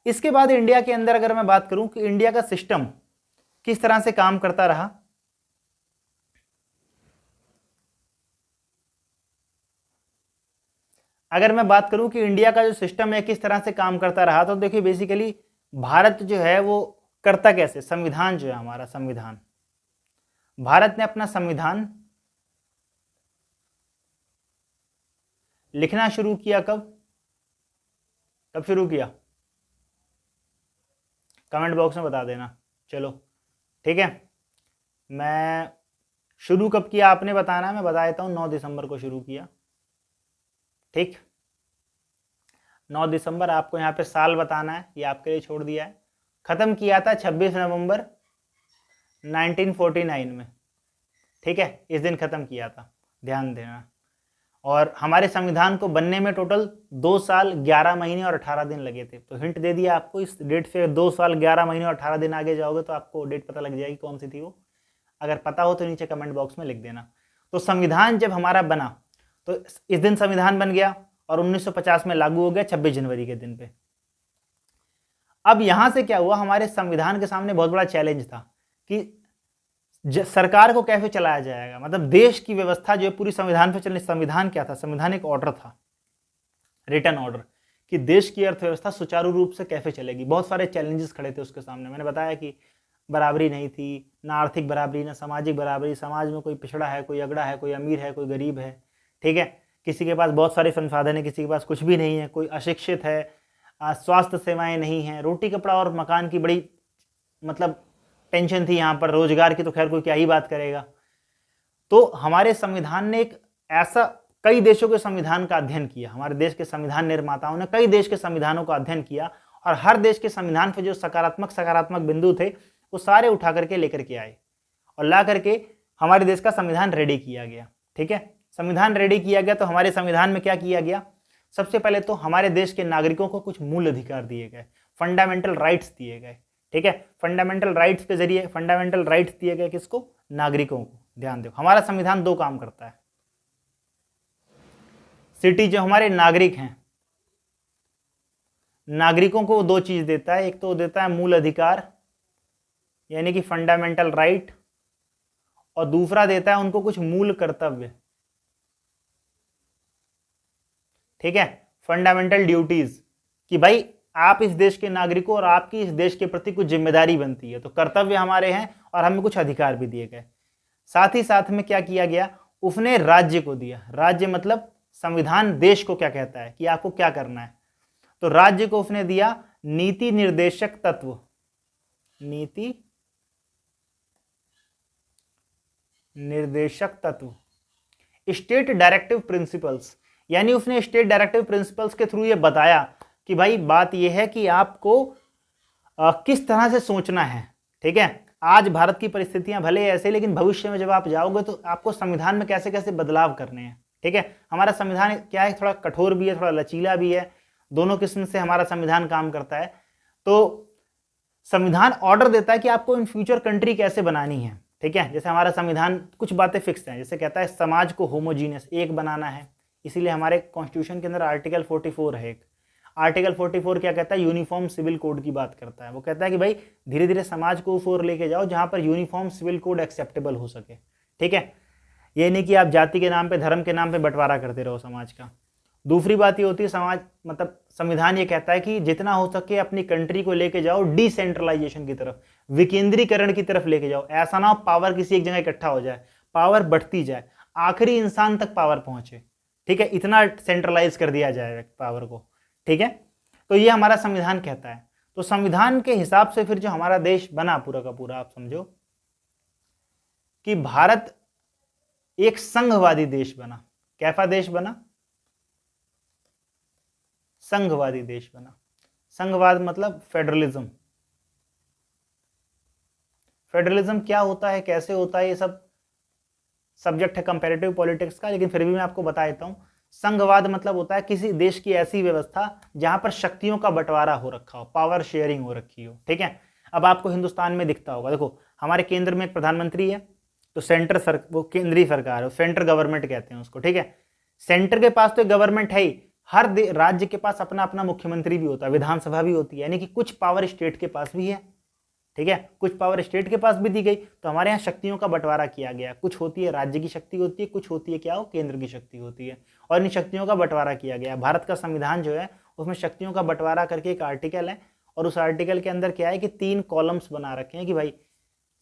[SPEAKER 1] इसके बाद इंडिया के अंदर अगर मैं बात करूं कि इंडिया का सिस्टम किस तरह से काम करता रहा, अगर मैं बात करूं कि इंडिया का जो सिस्टम है किस तरह से काम करता रहा, तो देखिए बेसिकली भारत जो है वो करता कैसे, संविधान जो है हमारा संविधान, भारत ने अपना संविधान लिखना शुरू किया कब शुरू किया, कमेंट बॉक्स में बता देना। चलो ठीक है, मैं शुरू कब किया आपने बताना है, मैं बता देता हूं 9 दिसंबर को शुरू किया। ठीक, 9 दिसंबर आपको यहाँ पे साल बताना है, ये आपके लिए छोड़ दिया है। खत्म किया था 26 नवंबर 1949 में। ठीक है, इस दिन खत्म किया था, ध्यान देना। और हमारे संविधान को बनने में टोटल 2 साल 11 महीने और 18 दिन लगे थे। तो हिंट दे दिया आपको, इस डेट से 2 साल 11 महीने और 18 दिन आगे जाओगे तो आपको डेट पता लग जाएगी कौन सी थी वो। अगर पता हो तो नीचे कमेंट बॉक्स में लिख देना। तो संविधान जब हमारा बना तो इस दिन संविधान बन गया और 1950 में लागू हो गया 26 जनवरी के दिन पे। अब यहां से क्या हुआ, हमारे संविधान के सामने बहुत बड़ा चैलेंज था कि सरकार को कैसे चलाया जाएगा, मतलब देश की व्यवस्था जो है पूरी संविधान पे चलने। संविधान क्या था, संविधान एक ऑर्डर था, रिटन ऑर्डर, कि देश की अर्थव्यवस्था सुचारू रूप से कैसे चलेगी। बहुत सारे चैलेंजेस खड़े थे उसके सामने। मैंने बताया कि बराबरी नहीं थी, ना आर्थिक बराबरी ना सामाजिक बराबरी, समाज में कोई पिछड़ा है, कोई अगड़ा है, कोई अमीर है, कोई गरीब है। ठीक है, किसी के पास बहुत सारे संसाधन है, किसी के पास कुछ भी नहीं है, कोई अशिक्षित है, स्वास्थ्य सेवाएं नहीं है, रोटी कपड़ा और मकान की बड़ी मतलब टेंशन थी यहाँ पर, रोजगार की तो खैर कोई क्या ही बात करेगा। तो हमारे संविधान ने एक ऐसा, कई देशों के संविधान का अध्ययन किया, हमारे देश के संविधान निर्माताओं ने कई देश के संविधानों का अध्ययन किया और हर देश के संविधान पे जो सकारात्मक बिंदु थे वो सारे उठा करके लेकर के आए और ला करके हमारे देश का संविधान रेडी किया गया। ठीक है, संविधान रेडी किया गया तो हमारे संविधान में क्या किया गया, सबसे पहले तो हमारे देश के नागरिकों को कुछ मूल अधिकार दिए गए, फंडामेंटल राइट्स दिए गए। ठीक है, फंडामेंटल राइट्स के जरिए फंडामेंटल राइट्स दिए गए किसको, नागरिकों को। ध्यान दो, हमारा संविधान 2 काम करता है। सिटी जो हमारे नागरिक हैं, नागरिकों को 2 चीज देता है, एक तो देता है मूल अधिकार यानी कि फंडामेंटल राइट, और दूसरा देता है उनको कुछ मूल कर्तव्य। ठीक है, फंडामेंटल ड्यूटीज, कि भाई आप इस देश के नागरिकों और आपकी इस देश के प्रति कुछ जिम्मेदारी बनती है, तो कर्तव्य हमारे हैं और हमें कुछ अधिकार भी दिए गए। साथ ही साथ में क्या किया गया, उसने राज्य को दिया, राज्य मतलब संविधान देश को क्या कहता है कि आपको क्या करना है, तो राज्य को उसने दिया नीति निर्देशक तत्व, नीति निर्देशक तत्व, स्टेट डायरेक्टिव प्रिंसिपल्स, यानी उसने स्टेट डायरेक्टिव प्रिंसिपल्स के थ्रू ये बताया कि भाई बात यह है कि आपको किस तरह से सोचना है। ठीक है, आज भारत की परिस्थितियां भले ऐसे, लेकिन भविष्य में जब आप जाओगे तो आपको संविधान में कैसे कैसे बदलाव करने हैं। ठीक है, हमारा संविधान क्या है, थोड़ा कठोर भी है, थोड़ा लचीला भी है, दोनों किस्म से हमारा संविधान काम करता है। तो संविधान ऑर्डर देता है कि आपको इन फ्यूचर कंट्री कैसे बनानी है। ठीक है, जैसे हमारा संविधान कुछ बातें फिक्स हैं, जैसे कहता है समाज को होमोजीनियस एक बनाना है, इसीलिए हमारे कॉन्स्टिट्यूशन के अंदर आर्टिकल 44 है, आर्टिकल 44 क्या कहता है, यूनिफॉर्म सिविल कोड की बात करता है। वो कहता है कि भाई धीरे धीरे समाज को उस ओर लेके जाओ जहां पर यूनिफॉर्म सिविल कोड एक्सेप्टेबल हो सके। ठीक है, ये नहीं कि आप जाति के नाम पे, धर्म के नाम पे बंटवारा करते रहो समाज का। दूसरी बात ये होती है, समाज मतलब संविधान ये कहता है कि जितना हो सके अपनी कंट्री को लेके जाओ डिसेंट्रलाइजेशन की तरफ, विकेंद्रीकरण की तरफ लेके जाओ। ऐसा ना हो पावर किसी एक जगह इकट्ठा हो जाए, पावर बढ़ती जाए, आखिरी इंसान तक पावर पहुंचे। ठीक है, इतना सेंट्रलाइज कर दिया जाए पावर को। ठीक है, तो ये हमारा संविधान कहता है। तो संविधान के हिसाब से फिर जो हमारा देश बना पूरा का पूरा, आप समझो कि भारत एक संघवादी देश बना। कैसा देश बना? संघवादी देश बना। संघवाद मतलब फेडरलिज्म। फेडरलिज्म क्या होता है, कैसे होता है, ये सब सब्जेक्ट है कंपैरेटिव पॉलिटिक्स का, लेकिन फिर भी मैं आपको बता देता हूं। संघवाद मतलब होता है किसी देश की ऐसी व्यवस्था जहां पर शक्तियों का बंटवारा हो रखा हो, पावर शेयरिंग हो रखी हो। ठीक है, अब आपको हिंदुस्तान में दिखता होगा, देखो हमारे केंद्र में प्रधानमंत्री है, तो वो केंद्रीय सरकार है, सेंट्रल गवर्नमेंट कहते हैं उसको। ठीक है, सेंटर के पास तो गवर्नमेंट है ही, हर राज्य के पास अपना अपना मुख्यमंत्री भी होता है, विधानसभा भी होती है, यानी कि कुछ पावर स्टेट के पास भी है। ठीक है, कुछ पावर स्टेट के पास भी दी गई। तो हमारे यहाँ शक्तियों का बंटवारा किया गया, कुछ होती है राज्य की शक्ति होती है, कुछ होती है क्या हो, केंद्र की शक्ति होती है, और इन शक्तियों का बंटवारा किया गया। भारत का संविधान जो है उसमें शक्तियों का बंटवारा करके एक आर्टिकल है, और उस आर्टिकल के अंदर क्या है कि 3 कॉलम्स बना रखे हैं कि भाई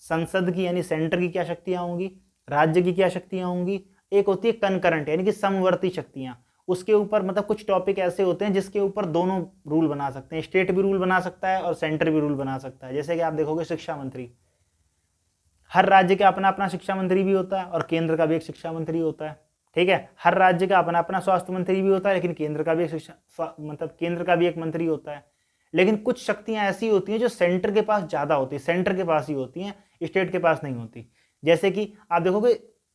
[SPEAKER 1] संसद की यानी सेंटर की क्या शक्तियां होंगी, राज्य की क्या शक्तियां होंगी, एक होती है कनकरेंट यानी कि समवर्ती शक्तियां। उसके ऊपर मतलब कुछ टॉपिक ऐसे होते हैं जिसके ऊपर दोनों रूल बना सकते हैं, स्टेट भी रूल बना सकता है और सेंटर भी रूल बना सकता है। जैसे कि आप देखोगे शिक्षा मंत्री, हर राज्य का अपना अपना शिक्षा मंत्री भी होता है और केंद्र का भी एक शिक्षा मंत्री होता है। ठीक है, हर राज्य का अपना अपना स्वास्थ्य मंत्री भी होता है, लेकिन केंद्र का भी एक केंद्र का भी एक मंत्री होता है। लेकिन कुछ शक्तियां ऐसी होती हैं जो सेंटर के पास ज्यादा होती है, सेंटर के पास ही होती हैं, स्टेट के पास नहीं होती। जैसे कि आप देखोगे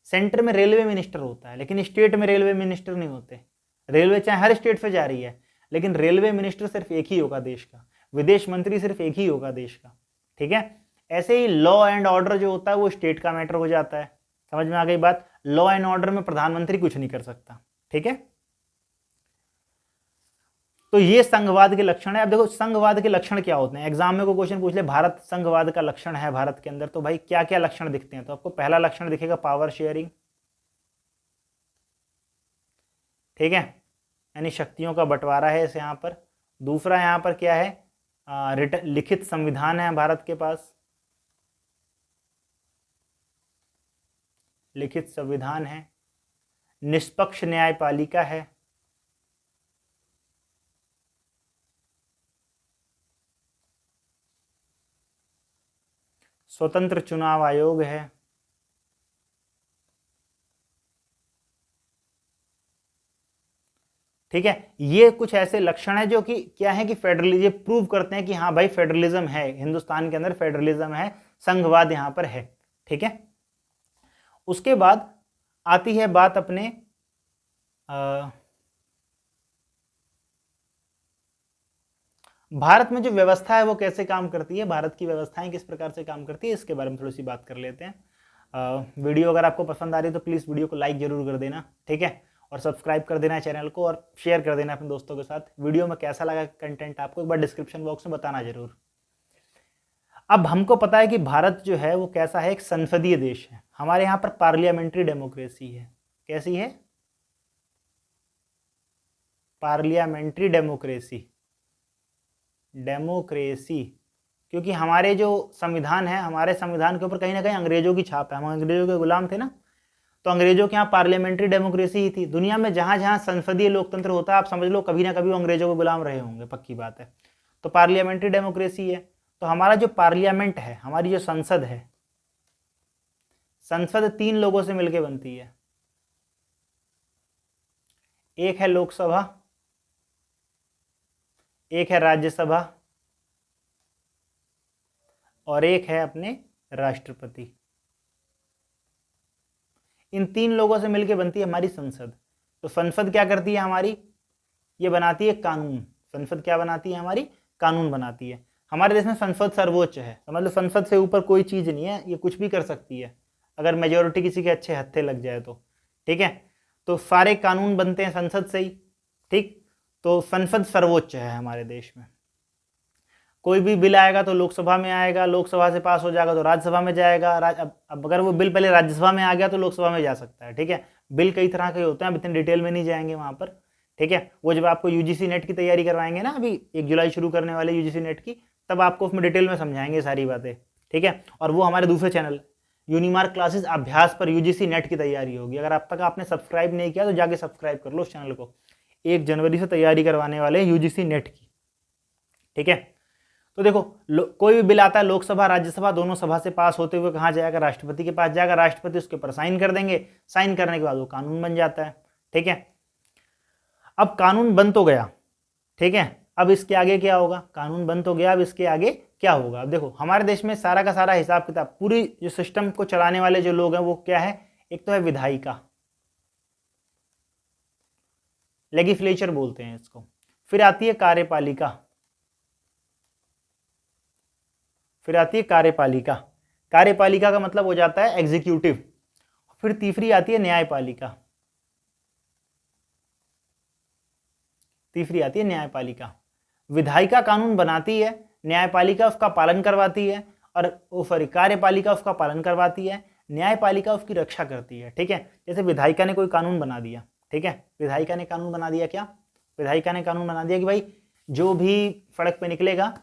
[SPEAKER 1] सेंटर में रेलवे मिनिस्टर होता है, लेकिन स्टेट में रेलवे मिनिस्टर नहीं होते। रेलवे चाहे हर स्टेट से जा रही है, लेकिन रेलवे मिनिस्टर सिर्फ एक ही होगा देश का, विदेश मंत्री सिर्फ एक ही होगा देश का। ठीक है, ऐसे ही लॉ एंड ऑर्डर जो होता है वो स्टेट का मैटर हो जाता है। समझ में आ गई बात? लॉ एंड ऑर्डर में प्रधानमंत्री कुछ नहीं कर सकता। ठीक है, तो ये संघवाद के लक्षण है। अब देखो संघवाद के लक्षण क्या होते हैं, एग्जाम में कोई क्वेश्चन पूछ ले भारत संघवाद का लक्षण है भारत के अंदर, तो भाई क्या क्या लक्षण दिखते हैं? तो आपको पहला लक्षण दिखेगा पावर शेयरिंग। ठीक है, यानी शक्तियों का बंटवारा है इस यहाँ पर। दूसरा यहाँ पर क्या है, लिखित संविधान है भारत के पास, लिखित संविधान है। निष्पक्ष न्यायपालिका है। स्वतंत्र चुनाव आयोग है। ठीक है, ये कुछ ऐसे लक्षण है जो कि क्या है कि फेडरलिज्म प्रूव करते हैं कि हाँ भाई फेडरलिज्म है, हिंदुस्तान के अंदर फेडरलिज्म है, संघवाद यहां पर है। ठीक है, उसके बाद आती है बात अपने भारत में जो व्यवस्था है वो कैसे काम करती है, भारत की व्यवस्थाएं किस प्रकार से काम करती है, इसके बारे में थोड़ी सी बात कर लेते हैं। वीडियो अगर आपको पसंद आ रही है तो प्लीज़ वीडियो को लाइक जरूर कर देना। ठीक है, और सब्सक्राइब कर देना चैनल को और शेयर कर देना अपने दोस्तों के साथ। वीडियो में कैसा लगा कंटेंट आपको एक बार डिस्क्रिप्शन बॉक्स में बताना जरूर। अब हमको पता है कि भारत जो है वो कैसा है, एक संसदीय देश है। हमारे यहाँ पर पार्लियामेंट्री डेमोक्रेसी है। कैसी है? Parliamentary democracy. डेमोक्रेसी क्योंकि हमारे जो संविधान है, हमारे संविधान के ऊपर कहीं ना कहीं अंग्रेजों की छाप है। हम अंग्रेजों के गुलाम थे ना, तो अंग्रेजों के यहाँ पार्लियामेंट्री डेमोक्रेसी ही थी। दुनिया में जहां जहां संसदीय लोकतंत्र होता है आप समझ लो कभी ना कभी वो अंग्रेजों के गुलाम रहे होंगे, पक्की बात है। तो पार्लियामेंट्री डेमोक्रेसी है। तो हमारा जो पार्लियामेंट है, हमारी जो संसद है, संसद 3 लोगों से मिलकर बनती है। एक है लोकसभा, एक है राज्यसभा और एक है अपने राष्ट्रपति। इन 3 लोगों से मिलकर बनती है हमारी संसद। तो संसद क्या करती है हमारी? ये बनाती है कानून। संसद क्या बनाती है हमारी? कानून बनाती है। हमारे देश में संसद सर्वोच्च है, समझ लो संसद से ऊपर कोई चीज नहीं है, ये कुछ भी कर सकती है अगर मेजोरिटी किसी के अच्छे हत्थे लग जाए तो। ठीक है, तो सारे कानून बनते हैं संसद से ही। ठीक, तो संसद सर्वोच्च है हमारे देश में। कोई भी बिल आएगा तो लोकसभा में आएगा, लोकसभा से पास हो जाएगा तो राज्यसभा में जाएगा। अब अगर वो बिल पहले राज्यसभा में आ गया तो लोकसभा में जा सकता है। ठीक है, बिल कई तरह के होते हैं, अब इतने डिटेल में नहीं जाएंगे वहाँ पर। ठीक है, वो जब आपको यूजीसी नेट की तैयारी करवाएंगे ना, अभी 1 जुलाई शुरू करने वाले यूजीसी नेट की, तब आपको उसमें डिटेल में समझाएंगे सारी बातें। ठीक है, और वो हमारे दूसरे चैनल यूनिमार्क क्लासेस अभ्यास पर यूजीसी नेट की तैयारी होगी। अगर अब तक आपने सब्सक्राइब नहीं किया तो जाके सब्सक्राइब कर लो उस चैनल को। 1 जनवरी से तैयारी करवाने वाले हैं यूजीसी नेट की। ठीक है, तो देखो कोई भी बिल आता है लोकसभा राज्यसभा दोनों सभा से पास होते हुए कहाँ जाएगा, राष्ट्रपति के पास जाएगा। राष्ट्रपति उसके ऊपर साइन कर देंगे, साइन करने के बाद वो कानून बन जाता है। ठीक है, अब कानून बन तो गया। ठीक है, अब इसके आगे क्या होगा, कानून बन तो गया, अब इसके आगे क्या होगा। अब देखो हमारे देश में सारा का सारा हिसाब किताब, पूरी जो सिस्टम को चलाने वाले जो लोग हैं वो क्या है, एक तो है विधायिका, लेजिस्लेचर बोलते हैं इसको, फिर आती है कार्यपालिका, फिर आती है कार्यपालिका, कार्यपालिका का मतलब हो जाता है एग्जीक्यूटिव, फिर तीसरी आती है न्यायपालिका, तीसरी आती है न्यायपालिका। विधायिका कानून बनाती है, न्यायपालिका उसका पालन करवाती है, और सॉरी कार्यपालिका उसका पालन करवाती है, न्यायपालिका उसकी रक्षा करती है। ठीक है, जैसे विधायिका ने कोई कानून बना दिया। ठीक है, विधायिका ने कानून बना दिया, क्या विधायिका ने कानून बना दिया कि भाई जो भी सड़क पे निकलेगा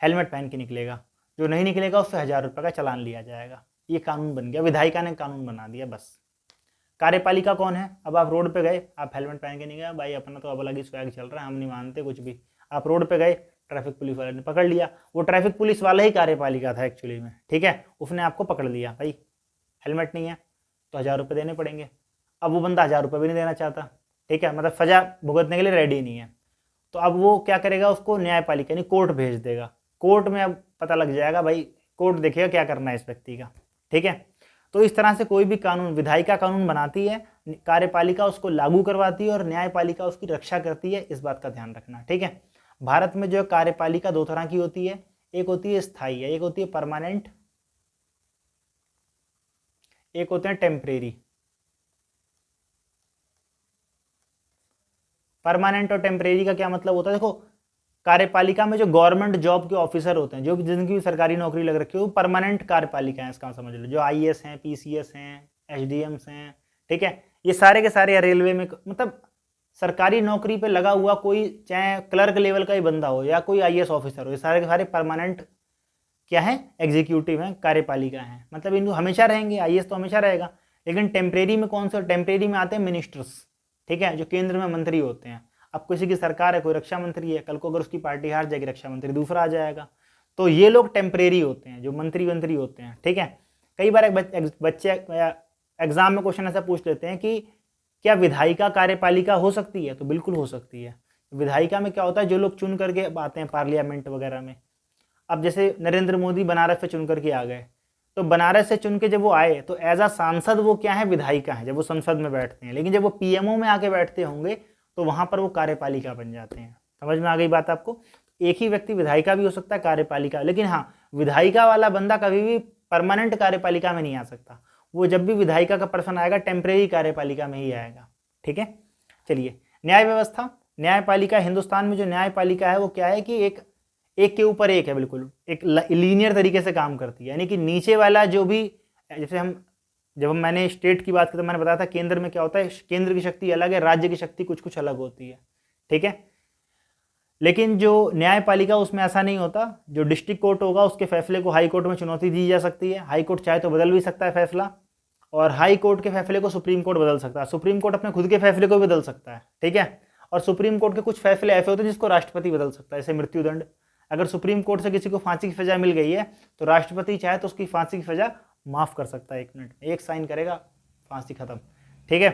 [SPEAKER 1] हेलमेट पहन के निकलेगा, जो नहीं निकलेगा उससे 1000 रुपये का चालान लिया जाएगा। ये कानून बन गया, विधायिका ने कानून बना दिया बस। कार्यपालिका कौन है, अब आप रोड पे गए, आप हेलमेट पहन के नहीं गए, भाई अपना तो अब अलग ही स्वैग चल रहा है, हम नहीं मानते कुछ भी। आप रोड पे गए, ट्रैफिक पुलिस वाले ने पकड़ लिया, वो ट्रैफिक पुलिस वाला ही कार्यपालिका था एक्चुअली में। ठीक है, उसने आपको पकड़ लिया, भाई हेलमेट नहीं है तो 1000 रुपये देने पड़ेंगे। अब वो बंदा 1000 रुपये भी नहीं देना चाहता। ठीक है, मतलब सजा भुगतने के लिए रेडी नहीं है, तो अब वो क्या करेगा, उसको न्यायपालिका यानी कोर्ट भेज देगा। कोर्ट में अब पता लग जाएगा, भाई कोर्ट देखेगा क्या करना है इस व्यक्ति का। ठीक है, तो इस तरह से कोई भी कानून, विधायिका कानून बनाती है, कार्यपालिका उसको लागू करवाती है और न्यायपालिका उसकी रक्षा करती है। इस बात का ध्यान रखना। ठीक है, भारत में जो कार्यपालिका 2 तरह की होती है, एक होती है स्थायी, एक होती है परमानेंट, एक होते हैं टेम्परेरी। परमानेंट और टेम्परेरी का क्या मतलब होता है, देखो कार्यपालिका में जो गवर्नमेंट जॉब के ऑफिसर होते हैं, जो जिनकी सरकारी नौकरी लग रखी है, वो परमानेंट कार्यपालिका है, इसका समझ लो। जो आईएएस हैं, पीसीएस हैं, एसडीएम्स हैं, ठीक है, ये सारे के सारे, या रेलवे में मतलब सरकारी नौकरी पे लगा हुआ कोई, चाहे क्लर्क लेवल का ही बंदा हो या कोई आईएएस ऑफिसर हो, ये सारे के सारे परमानेंट क्या है, एग्जीक्यूटिव हैं, कार्यपालिका हैं। मतलब इनको हमेशा रहेंगे, आईएएस तो हमेशा रहेगा। लेकिन टेम्परेरी में कौन से, टेम्परेरी में आते हैं मिनिस्टर्स। ठीक है, जो केंद्र में मंत्री होते हैं। अब किसी की सरकार है, कोई रक्षा मंत्री है, कल को अगर उसकी पार्टी हार जाएगी, रक्षा मंत्री दूसरा आ जाएगा, तो ये लोग टेम्परेरी होते हैं, जो मंत्री होते हैं। ठीक है, कई बार बच्चे एग्जाम में क्वेश्चन ऐसा पूछ लेते हैं कि क्या विधायिका कार्यपालिका हो सकती है, तो बिल्कुल हो सकती है। विधायिका में क्या होता है, जो लोग चुन करके आते हैं पार्लियामेंट वगैरह में। अब जैसे नरेंद्र मोदी बनारस से चुन करके आ गए, तो बनारस से चुन के जब वो आए तो एज अ सांसद वो क्या है, विधायिका है, जब वो संसद में बैठते हैं। लेकिन जब वो पीएमओ में आके बैठते होंगे तो वहां पर वो कार्यपालिका बन जाते हैं। समझ में आ गई बात आपको। एक ही व्यक्ति विधायिका भी हो सकता है, कार्यपालिका, लेकिन हाँ, विधायिका वाला बंदा कभी भी परमानेंट कार्यपालिका में नहीं आ सकता। वो जब भी विधायिका का पर्सन आएगा, टेम्परेरी कार्यपालिका में ही आएगा। ठीक है, चलिए न्याय व्यवस्था। न्यायपालिका, हिंदुस्तान में जो न्यायपालिका है वो क्या है कि एक के ऊपर एक है, बिल्कुल एक लीनियर तरीके से काम करती है। यानी कि नीचे वाला जो भी, जैसे जब मैंने स्टेट की बात की तो मैंने बताया था केंद्र में क्या होता है, केंद्र की शक्ति अलग है, राज्य की शक्ति कुछ कुछ अलग होती है। ठीक है, लेकिन जो न्यायपालिका उसमें ऐसा नहीं होता। जो डिस्ट्रिक्ट कोर्ट होगा उसके फैसले को हाई कोर्ट में चुनौती दी जा सकती है। हाई कोर्ट चाहे तो बदल भी सकता है फैसला, और हाई कोर्ट के फैसले को सुप्रीम कोर्ट बदल सकता है। सुप्रीम कोर्ट अपने खुद के फैसले को भी बदल सकता है। ठीक है, और सुप्रीम कोर्ट के कुछ फैसले ऐसे होते हैं जिसको राष्ट्रपति बदल सकता है, जैसे मृत्युदंड। अगर सुप्रीम कोर्ट से किसी को फांसी की सजा मिल गई है तो राष्ट्रपति चाहे तो उसकी फांसी की सजा माफ कर सकता है, 1 मिनट में, एक साइन करेगा, फांसी खत्म। ठीक है,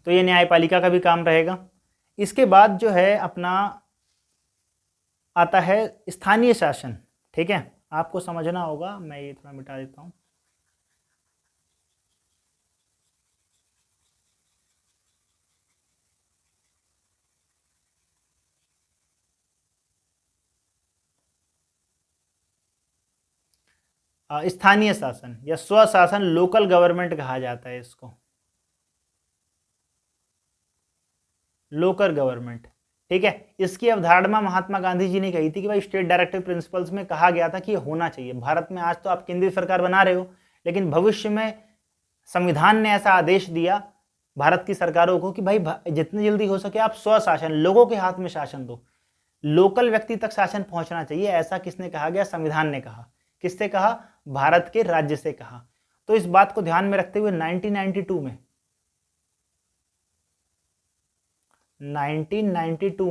[SPEAKER 1] तो ये न्यायपालिका का भी काम रहेगा। इसके बाद जो है अपना आता है स्थानीय शासन। ठीक है, आपको समझना होगा, मैं ये थोड़ा मिटा देता हूं। स्थानीय शासन या स्वशासन, लोकल गवर्नमेंट कहा जाता है इसको, लोकल गवर्नमेंट। ठीक है। इसकी अवधारणा महात्मा गांधी जी ने कही थी कि भाई स्टेट डायरेक्टिव प्रिंसिपल्स में कहा गया था कि ये होना चाहिए। भारत में आज तो आप केंद्रीय सरकार बना रहे हो, लेकिन भविष्य में संविधान ने ऐसा आदेश दिया भारत की सरकारों को कि भाई जितनी जल्दी हो सके आप स्वशासन, लोगों के हाथ में शासन दो, लोकल व्यक्ति तक शासन पहुंचना चाहिए। ऐसा किसने कहा गया? संविधान ने कहा। किससे कहा? भारत के राज्य से कहा। तो इस बात को ध्यान में रखते हुए 1992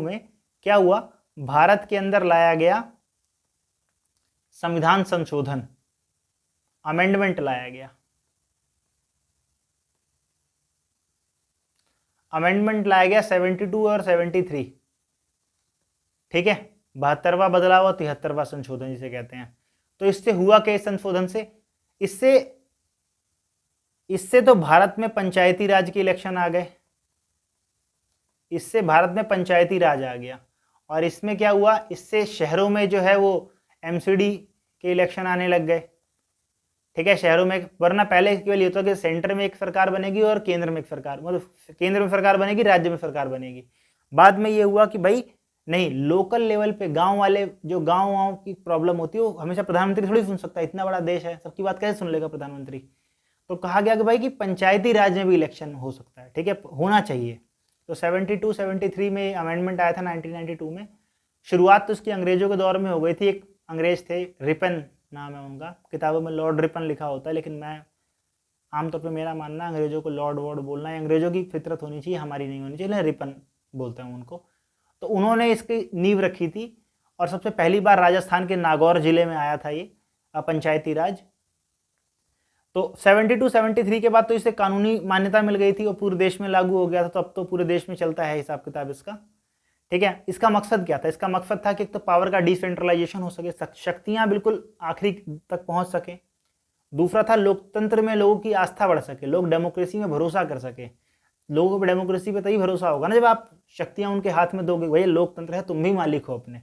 [SPEAKER 1] में क्या हुआ? भारत के अंदर लाया गया संविधान संशोधन, अमेंडमेंट लाया गया। अमेंडमेंट लाया गया 72 और 73, ठीक है। 72वां बदलाव और 73वां संशोधन जिसे कहते हैं। तो इससे हुआ क्या? संशोधन से इससे तो भारत में पंचायती राज के इलेक्शन आ गए। इससे भारत में पंचायती राज आ गया। और इसमें क्या हुआ? इससे शहरों में जो है वो एमसीडी के इलेक्शन आने लग गए, ठीक है, शहरों में। वरना पहले केवल ये होता कि सेंटर में एक सरकार बनेगी और केंद्र में एक सरकार, मतलब केंद्र में सरकार बनेगी, राज्य में सरकार बनेगी। बाद में ये हुआ कि भाई नहीं, लोकल लेवल पे गांव वाले, जो गांव की प्रॉब्लम होती है वो हमेशा प्रधानमंत्री थोड़ी सुन सकता है। इतना बड़ा देश है, सबकी बात कैसे सुन लेगा प्रधानमंत्री? तो कहा गया कि भाई कि पंचायती राज में भी इलेक्शन हो सकता है, ठीक है, होना चाहिए। तो 72-73 में अमेंडमेंट आया था 1992 में। शुरुआत तो उसकी अंग्रेजों के दौर में हो गई थी। एक अंग्रेज थे, रिपन नाम है उनका, किताबों में लॉर्ड रिपन लिखा होता है, लेकिन मैं आमतौर पे मेरा मानना अंग्रेजों को लॉर्ड वॉर्ड बोलना है, अंग्रेजों की फितरत होनी चाहिए, हमारी नहीं होनी चाहिए, रिपन बोलते हैं उनको। तो उन्होंने इसकी नींव रखी थी और सबसे पहली बार राजस्थान के नागौर जिले में आया था ये पंचायती राज। तो 72-73 के बाद तो इसे कानूनी मान्यता मिल गई थी और पूरे देश में लागू हो गया था। तो अब तो पूरे देश में चलता है हिसाब किताब इसका, ठीक है। इसका मकसद क्या था? इसका मकसद था कि एक तो पावर का डिसेंट्रलाइजेशन हो सके, शक्तियां बिल्कुल आखिरी तक पहुंच सके। दूसरा था लोकतंत्र में लोगों की आस्था बढ़ सके, लोग डेमोक्रेसी में भरोसा कर सके। लोगों को डेमोक्रेसी पे तभी भरोसा होगा ना जब आप शक्तियां उनके हाथ में दोगे, भैया लोकतंत्र है, तुम भी मालिक हो अपने,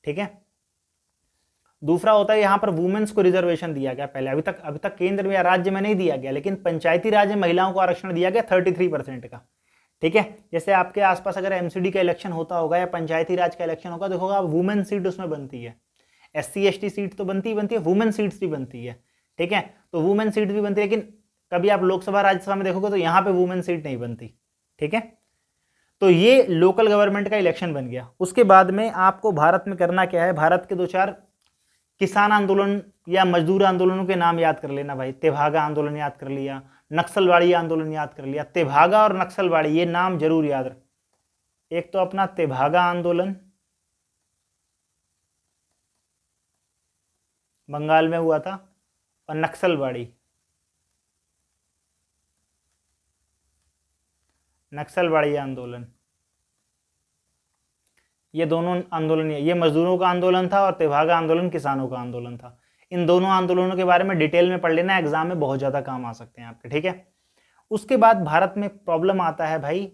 [SPEAKER 1] ठीक है। दूसरा होता है यहाँ पर वुमेन्स को रिजर्वेशन दिया गया पहले, अभी तक केंद्र में या राज्य में नहीं दिया गया, लेकिन पंचायती राज में महिलाओं को आरक्षण दिया गया 33% का, ठीक है। जैसे आपके आसपास अगर एमसीडी का इलेक्शन होता होगा या पंचायती राज का इलेक्शन होगा, देखोगा आप वुमेन सीट उसमें बनती है। SC ST सीट तो बनती है, वुमेन सीट्स भी बनती है, ठीक है। तो वुमेन सीट भी बनती है, लेकिन कभी आप लोकसभा राज्यसभा में देखोगे तो यहाँ पे वुमेन सीट नहीं बनती, ठीक है। तो ये लोकल गवर्नमेंट का इलेक्शन बन गया। उसके बाद में आपको भारत में करना क्या है? भारत के 2-4 किसान आंदोलन या मजदूर आंदोलनों के नाम याद कर लेना भाई। तेभागा आंदोलन याद कर लिया, नक्सलवाड़ी आंदोलन याद कर लिया। तेभागा और नक्सलवाड़ी ये नाम जरूर याद रख। एक तो अपना तेभागा आंदोलन बंगाल में हुआ था, और नक्सलवाड़ी आंदोलन, ये दोनों आंदोलन, ये मजदूरों का आंदोलन था और तेभागा आंदोलन किसानों का आंदोलन था। इन दोनों आंदोलनों के बारे में डिटेल में पढ़ लेना, एग्जाम में बहुत ज़्यादा काम आ सकते हैं आपके, ठीक है। उसके बाद भारत में प्रॉब्लम आता है भाई,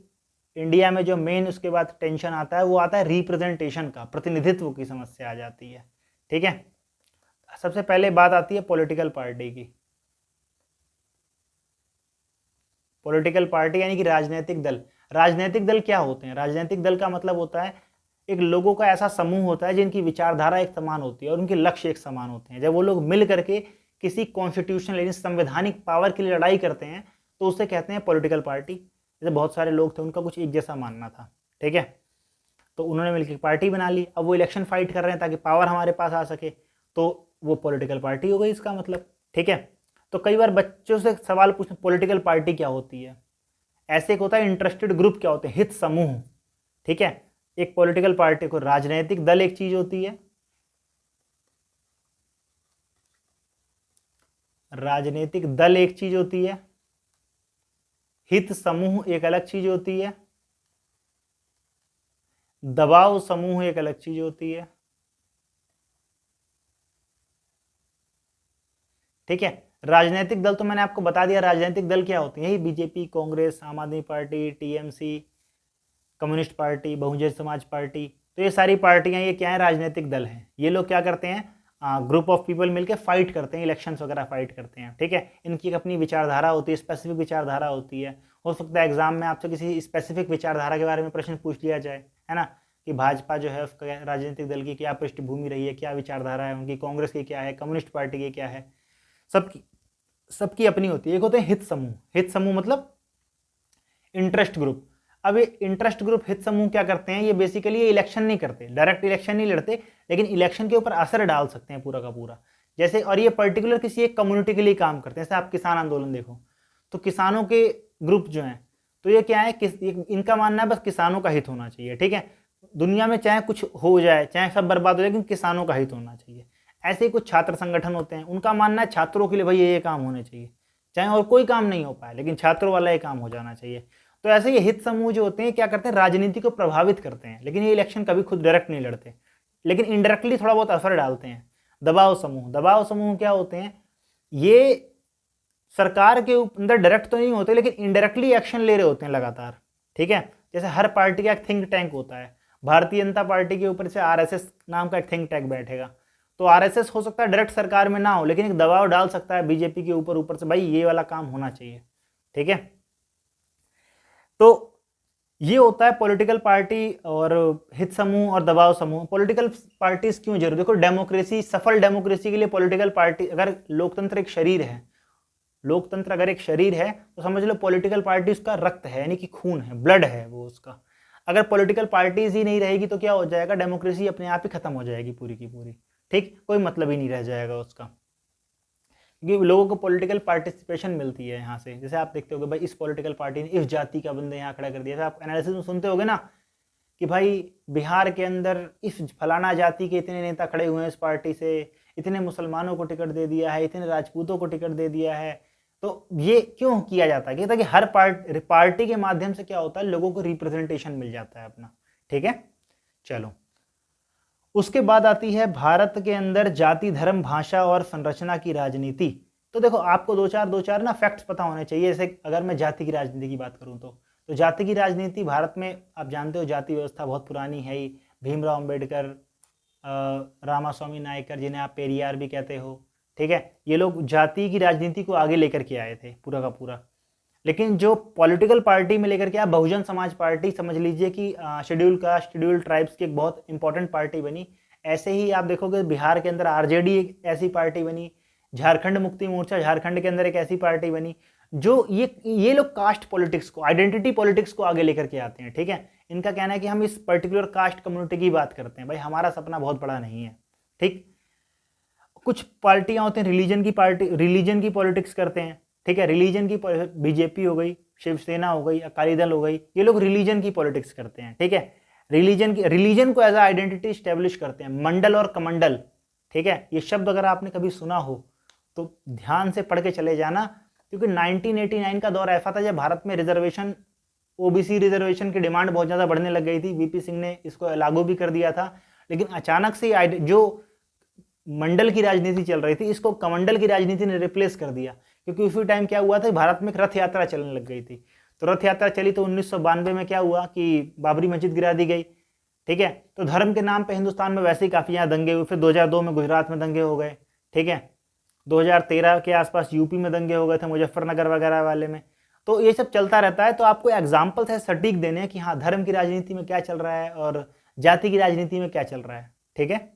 [SPEAKER 1] इंडिया में जो मेन उसके बाद टेंशन आता है वो आता है रिप्रेजेंटेशन का, प्रतिनिधित्व की समस्या आ जाती है, ठीक है। सबसे पहले बात आती है पॉलिटिकल पार्टी की। पॉलिटिकल पार्टी यानी कि राजनीतिक दल। राजनीतिक दल क्या होते हैं? राजनीतिक दल का मतलब होता है एक लोगों का ऐसा समूह होता है जिनकी विचारधारा एक समान होती है और उनके लक्ष्य एक समान होते हैं। जब वो लोग मिल करके किसी कॉन्स्टिट्यूशनल यानी संवैधानिक पावर के लिए लड़ाई करते हैं तो उसे कहते हैं पॉलिटिकल पार्टी। जैसे बहुत सारे लोग थे, उनका कुछ एक जैसा मानना था, ठीक है, तो उन्होंने मिलकर पार्टी बना ली। अब वो इलेक्शन फाइट कर रहे हैं ताकि पावर हमारे पास आ सके, तो वो पॉलिटिकल पार्टी हो गई इसका मतलब, ठीक है। तो कई बार बच्चों से सवाल पूछते पॉलिटिकल पार्टी क्या होती है? ऐसे एक होता है इंटरेस्टेड ग्रुप क्या होते हैं? हित समूह, ठीक है। एक पॉलिटिकल पार्टी को राजनीतिक दल एक चीज होती है, राजनीतिक दल एक चीज होती है, हित समूह एक अलग चीज होती है, दबाव समूह एक अलग चीज होती है, ठीक है। राजनीतिक दल तो मैंने आपको बता दिया, राजनीतिक दल क्या होते हैं? यही बीजेपी, कांग्रेस, आम आदमी party, TMC, communist party, Bahujan Samaj party, तो ये सारी पार्टियां ये क्या है? राजनीतिक दल हैं। ये लोग क्या करते हैं? ग्रुप ऑफ पीपल मिलकर फाइट करते हैं, इलेक्शंस वगैरह फाइट करते हैं, ठीक है। इनकी एक अपनी विचारधारा होती है, स्पेसिफिक विचारधारा होती है। हो सकता है एग्जाम में आपसे किसी स्पेसिफिक विचारधारा के बारे में प्रश्न पूछ लिया जाए, है ना। कि भाजपा जो है उसका राजनीतिक दल की क्या पृष्ठभूमि रही है, क्या विचारधारा है उनकी, कांग्रेस की क्या है, कम्युनिस्ट पार्टी की क्या है, सबकी अपनी होती है। एक होते हैं हित समूह। हित समूह मतलब इंटरेस्ट ग्रुप। अब ये इंटरेस्ट ग्रुप, हित समूह क्या करते हैं, ये बेसिकली ये इलेक्शन नहीं करते, डायरेक्ट इलेक्शन नहीं लड़ते, लेकिन इलेक्शन के ऊपर असर डाल सकते हैं पूरा का पूरा। जैसे, और ये पर्टिकुलर किसी एक कम्युनिटी के लिए काम करते हैं। जैसे आप किसान आंदोलन देखो, तो किसानों के ग्रुप जो हैं, तो ये क्या है, इनका मानना है बस किसानों का हित होना चाहिए, ठीक है। दुनिया में चाहे कुछ हो जाए, चाहे सब बर्बाद हो जाए, लेकिन किसानों का हित होना चाहिए। ऐसे ही कुछ छात्र संगठन होते हैं, उनका मानना है छात्रों के लिए भाई ये काम होने चाहिए, चाहे और कोई काम नहीं हो पाए, लेकिन छात्रों वाला ये काम हो जाना चाहिए। तो ऐसे ये हित समूह जो होते हैं क्या करते हैं, राजनीति को प्रभावित करते हैं, लेकिन ये इलेक्शन कभी खुद डायरेक्ट नहीं लड़ते, लेकिन इनडायरेक्टली थोड़ा बहुत असर डालते हैं। दबाव समूह, दबाव समूह क्या होते हैं, ये सरकार के अंदर डायरेक्ट तो नहीं होते, लेकिन इनडायरेक्टली एक्शन ले रहे होते हैं लगातार, ठीक है। जैसे हर पार्टी का एक थिंक टैंक होता है, भारतीय जनता पार्टी के ऊपर से आरएसएस नाम का एक थिंक टैंक बैठेगा, तो आरएसएस हो सकता है डायरेक्ट सरकार में ना हो, लेकिन एक दबाव डाल सकता है बीजेपी के ऊपर से, भाई ये वाला काम होना चाहिए, ठीक है। तो ये होता है पॉलिटिकल पार्टी और हित समूह और दबाव समूह। पॉलिटिकल पार्टीज क्यों जरूरी, देखो डेमोक्रेसी, सफल डेमोक्रेसी के लिए पॉलिटिकल पार्टी, अगर लोकतंत्र एक शरीर है, लोकतंत्र अगर एक शरीर है, तो समझ लो पॉलिटिकल पार्टी उसका रक्त है, यानी कि खून है, ब्लड है वो उसका। अगर पॉलिटिकल पार्टीज ही नहीं रहेगी तो क्या हो जाएगा, डेमोक्रेसी अपने आप ही खत्म हो जाएगी पूरी की पूरी, ठीक, कोई मतलब ही नहीं रह जाएगा उसका, क्योंकि लोगों को पॉलिटिकल पार्टिसिपेशन मिलती है यहाँ से। जैसे आप देखते होगे भाई इस पॉलिटिकल पार्टी ने इस जाति का बंदे यहाँ खड़ा कर दिया, आप एनालिसिस में सुनते होगे ना कि भाई बिहार के अंदर इस फलाना जाति के इतने नेता खड़े हुए हैं इस पार्टी से, इतने मुसलमानों को टिकट दे दिया है, इतने राजपूतों को टिकट दे दिया है। तो ये क्यों किया जाता है, ताकि हर पार्टी के माध्यम से क्या होता है, लोगों को रिप्रेजेंटेशन मिल जाता है अपना, ठीक है। चलो, उसके बाद आती है भारत के अंदर जाति, धर्म, भाषा और संरचना की राजनीति। तो देखो आपको दो चार ना फैक्ट्स पता होने चाहिए। जैसे अगर मैं जाति की राजनीति की बात करूं तो जाति की राजनीति भारत में आप जानते हो, जाति व्यवस्था बहुत पुरानी है ही। भीमराव अंबेडकर, रामास्वामी नायकर, जिन्हें आप पेरियार भी कहते हो, ठीक है, ये लोग जाति की राजनीति को आगे लेकर के आए थे पूरा का पूरा। लेकिन जो पॉलिटिकल पार्टी में लेकर के आप बहुजन समाज पार्टी समझ लीजिए कि शेड्यूल कास्ट, शेड्यूल ट्राइब्स की एक बहुत इंपॉर्टेंट पार्टी बनी। ऐसे ही आप देखोगे बिहार के अंदर आरजेडी एक ऐसी पार्टी बनी, झारखंड मुक्ति मोर्चा झारखंड के अंदर एक ऐसी पार्टी बनी, जो ये लोग कास्ट पॉलिटिक्स को, आइडेंटिटी पॉलिटिक्स को आगे लेकर के आते हैं, ठीक है। इनका कहना है कि हम इस पर्टिकुलर कास्ट कम्युनिटी की बात करते हैं, भाई हमारा सपना बहुत बड़ा नहीं है, ठीक। कुछ पार्टियां होते हैं रिलीजन की पॉलिटिक्स करते हैं, ठीक है। रिलीजन की बीजेपी हो गई, शिवसेना हो गई, अकाली दल हो गई, ये लोग रिलीजन की पॉलिटिक्स करते हैं, ठीक है। रिलीजन को एज आइडेंटिटी स्टेब्लिश करते हैं। मंडल और कमंडल, ठीक है, ये शब्द अगर आपने कभी सुना हो तो ध्यान से पढ़ के चले जाना, क्योंकि 1989 का दौर ऐसा था जब भारत में रिजर्वेशन, ओबीसी रिजर्वेशन की डिमांड बहुत ज़्यादा बढ़ने लग गई थी। वीपी सिंह ने इसको लागू भी कर दिया था, लेकिन अचानक से जो मंडल की राजनीति चल रही थी, इसको कमंडल की राजनीति ने रिप्लेस कर दिया। क्योंकि उसी टाइम क्या हुआ था, भारत में एक रथ यात्रा चलने लग गई थी। तो रथ यात्रा चली तो 1992 में क्या हुआ कि बाबरी मस्जिद गिरा दी गई, ठीक है। तो धर्म के नाम पे हिंदुस्तान में वैसे ही काफ़ी यहाँ दंगे हुए। फिर 2002 में गुजरात में दंगे हो गए, ठीक है। 2013 के आसपास यूपी में दंगे हो गए थे, मुजफ्फरनगर वगैरह वाले में। तो ये सब चलता रहता है। तो आपको एग्जाम्पल्स है सटीक देने हैं कि हाँ धर्म की राजनीति में क्या चल रहा है और जाति की राजनीति में क्या चल रहा है, ठीक है।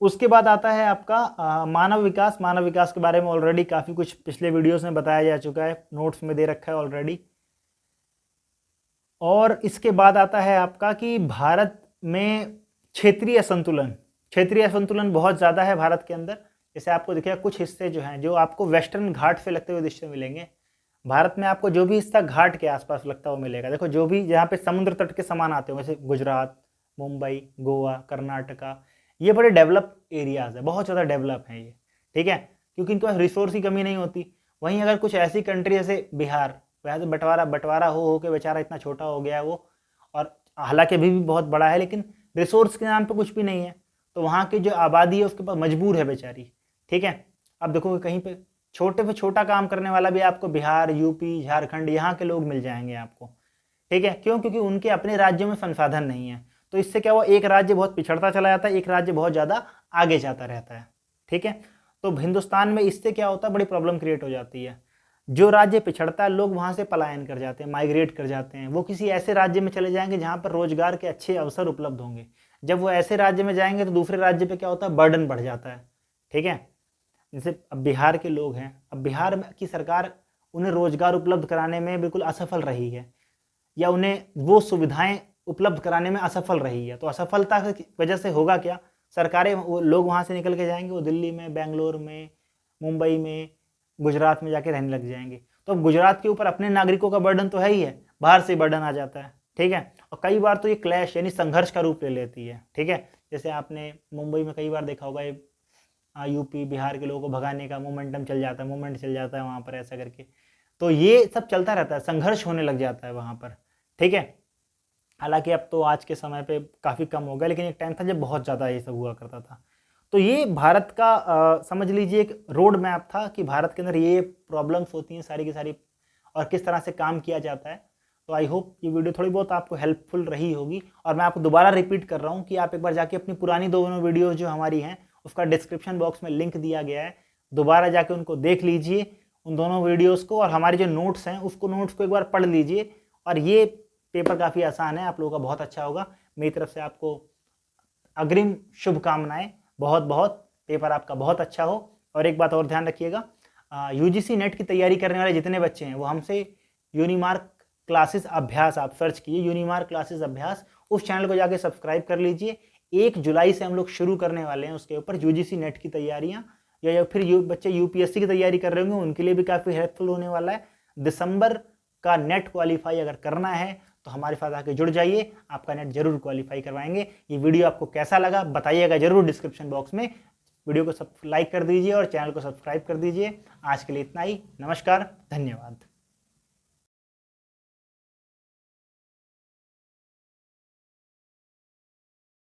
[SPEAKER 1] उसके बाद आता है आपका मानव विकास। मानव विकास के बारे में ऑलरेडी काफ़ी कुछ पिछले वीडियोस में बताया जा चुका है, नोट्स में दे रखा है ऑलरेडी। और इसके बाद आता है आपका कि भारत में क्षेत्रीय असंतुलन बहुत ज़्यादा है भारत के अंदर। जैसे आपको दिखेगा कुछ हिस्से जो हैं जो आपको वेस्टर्न घाट से लगते हुए दृश्य मिलेंगे। भारत में आपको जो भी हिस्सा घाट के आसपास लगता हुआ मिलेगा, देखो जो भी जहाँ पे समुद्र तट के समान आते हो, जैसे गुजरात, मुंबई, गोवा, कर्नाटका, ये बड़े डेवलप एरियाज़ है, बहुत ज़्यादा डेवलप हैं ये, ठीक है, क्योंकि इनके पास रिसोर्स की कमी नहीं होती। वहीं अगर कुछ ऐसी कंट्री जैसे बिहार, वहाँ से बंटवारा हो के बेचारा इतना छोटा हो गया है वो, और हालांकि अभी भी बहुत बड़ा है, लेकिन रिसोर्स के नाम पे कुछ भी नहीं है। तो वहाँ की जो आबादी है उसके पास मजबूर है बेचारी, ठीक है। अब देखोगे कहीं पे छोटे से छोटा काम करने वाला भी आपको बिहार, यूपी, झारखंड, यहाँ के लोग मिल जाएंगे आपको, ठीक है। क्यों? क्योंकि उनके अपने राज्यों में संसाधन नहीं है। तो इससे क्या हुआ, एक राज्य बहुत पिछड़ता चला जाता है, एक राज्य बहुत ज़्यादा आगे जाता रहता है, ठीक है। तो हिंदुस्तान में इससे क्या होता है, बड़ी प्रॉब्लम क्रिएट हो जाती है। जो राज्य पिछड़ता है लोग वहाँ से पलायन कर जाते हैं, माइग्रेट कर जाते हैं, वो किसी ऐसे राज्य में चले जाएंगे जहाँ पर रोजगार के अच्छे अवसर उपलब्ध होंगे। जब वो ऐसे राज्य में जाएंगे तो दूसरे राज्य पे क्या होता है, बर्डन बढ़ जाता है। ठीक है, जैसे अब बिहार के लोग हैं, अब बिहार की सरकार उन्हें रोजगार उपलब्ध कराने में बिल्कुल असफल रही है, या उन्हें वो सुविधाएं उपलब्ध कराने में असफल रही है। तो असफलता की वजह से होगा क्या, सरकारें, वो लोग वहाँ से निकल के जाएंगे, वो दिल्ली में, बेंगलोर में, मुंबई में, गुजरात में जाके रहने लग जाएंगे। तो अब गुजरात के ऊपर अपने नागरिकों का बर्डन तो है ही है, बाहर से बर्डन आ जाता है। ठीक है, और कई बार तो ये क्लैश यानी संघर्ष का रूप ले लेती है। ठीक है, जैसे आपने मुंबई में कई बार देखा होगा, यूपी बिहार के लोगों को भगाने का मोमेंट चल जाता है वहाँ पर, ऐसा करके। तो ये सब चलता रहता है, संघर्ष होने लग जाता है वहाँ पर। ठीक है, हालांकि अब तो आज के समय पे काफ़ी कम हो गया, लेकिन एक टाइम था जब बहुत ज़्यादा ये सब हुआ करता था। तो ये भारत का समझ लीजिए एक रोड मैप था कि भारत के अंदर ये प्रॉब्लम्स होती हैं सारी की सारी, और किस तरह से काम किया जाता है। तो आई होप ये वीडियो थोड़ी बहुत आपको हेल्पफुल रही होगी। और मैं आपको दोबारा रिपीट कर रहा हूँ कि आप एक बार जाके अपनी पुरानी दोनों वीडियो जो हमारी हैं उसका डिस्क्रिप्शन बॉक्स में लिंक दिया गया है, दोबारा जाके उनको देख लीजिए उन दोनों वीडियोज़ को, और हमारे जो नोट्स हैं उसको नोट्स को एक बार पढ़ लीजिए। और ये पेपर काफ़ी आसान है, आप लोगों का बहुत अच्छा होगा। मेरी तरफ से आपको अग्रिम शुभकामनाएं, बहुत बहुत, पेपर आपका बहुत अच्छा हो। और एक बात और ध्यान रखिएगा, यूजीसी नेट की तैयारी करने वाले जितने बच्चे हैं वो हमसे यूनिमार्क क्लासेस अभ्यास, आप सर्च कीजिए यूनिमार्क क्लासेस अभ्यास, उस चैनल को जाके सब्सक्राइब कर लीजिए। 1 जुलाई से हम लोग शुरू करने वाले हैं उसके ऊपर यूजीसी नेट की तैयारियां, या फिर बच्चे यूपीएससी की तैयारी कर रहे होंगे उनके लिए भी काफ़ी हेल्पफुल होने वाला है। दिसंबर का नेट क्वालिफाई अगर करना है तो हमारे साथ आके जुड़ जाइए, आपका नेट जरूर क्वालिफाई करवाएंगे। ये वीडियो आपको कैसा लगा बताइएगा जरूर डिस्क्रिप्शन बॉक्स में। वीडियो को सब लाइक कर दीजिए और चैनल को सब्सक्राइब कर दीजिए। आज के लिए इतना ही, नमस्कार, धन्यवाद।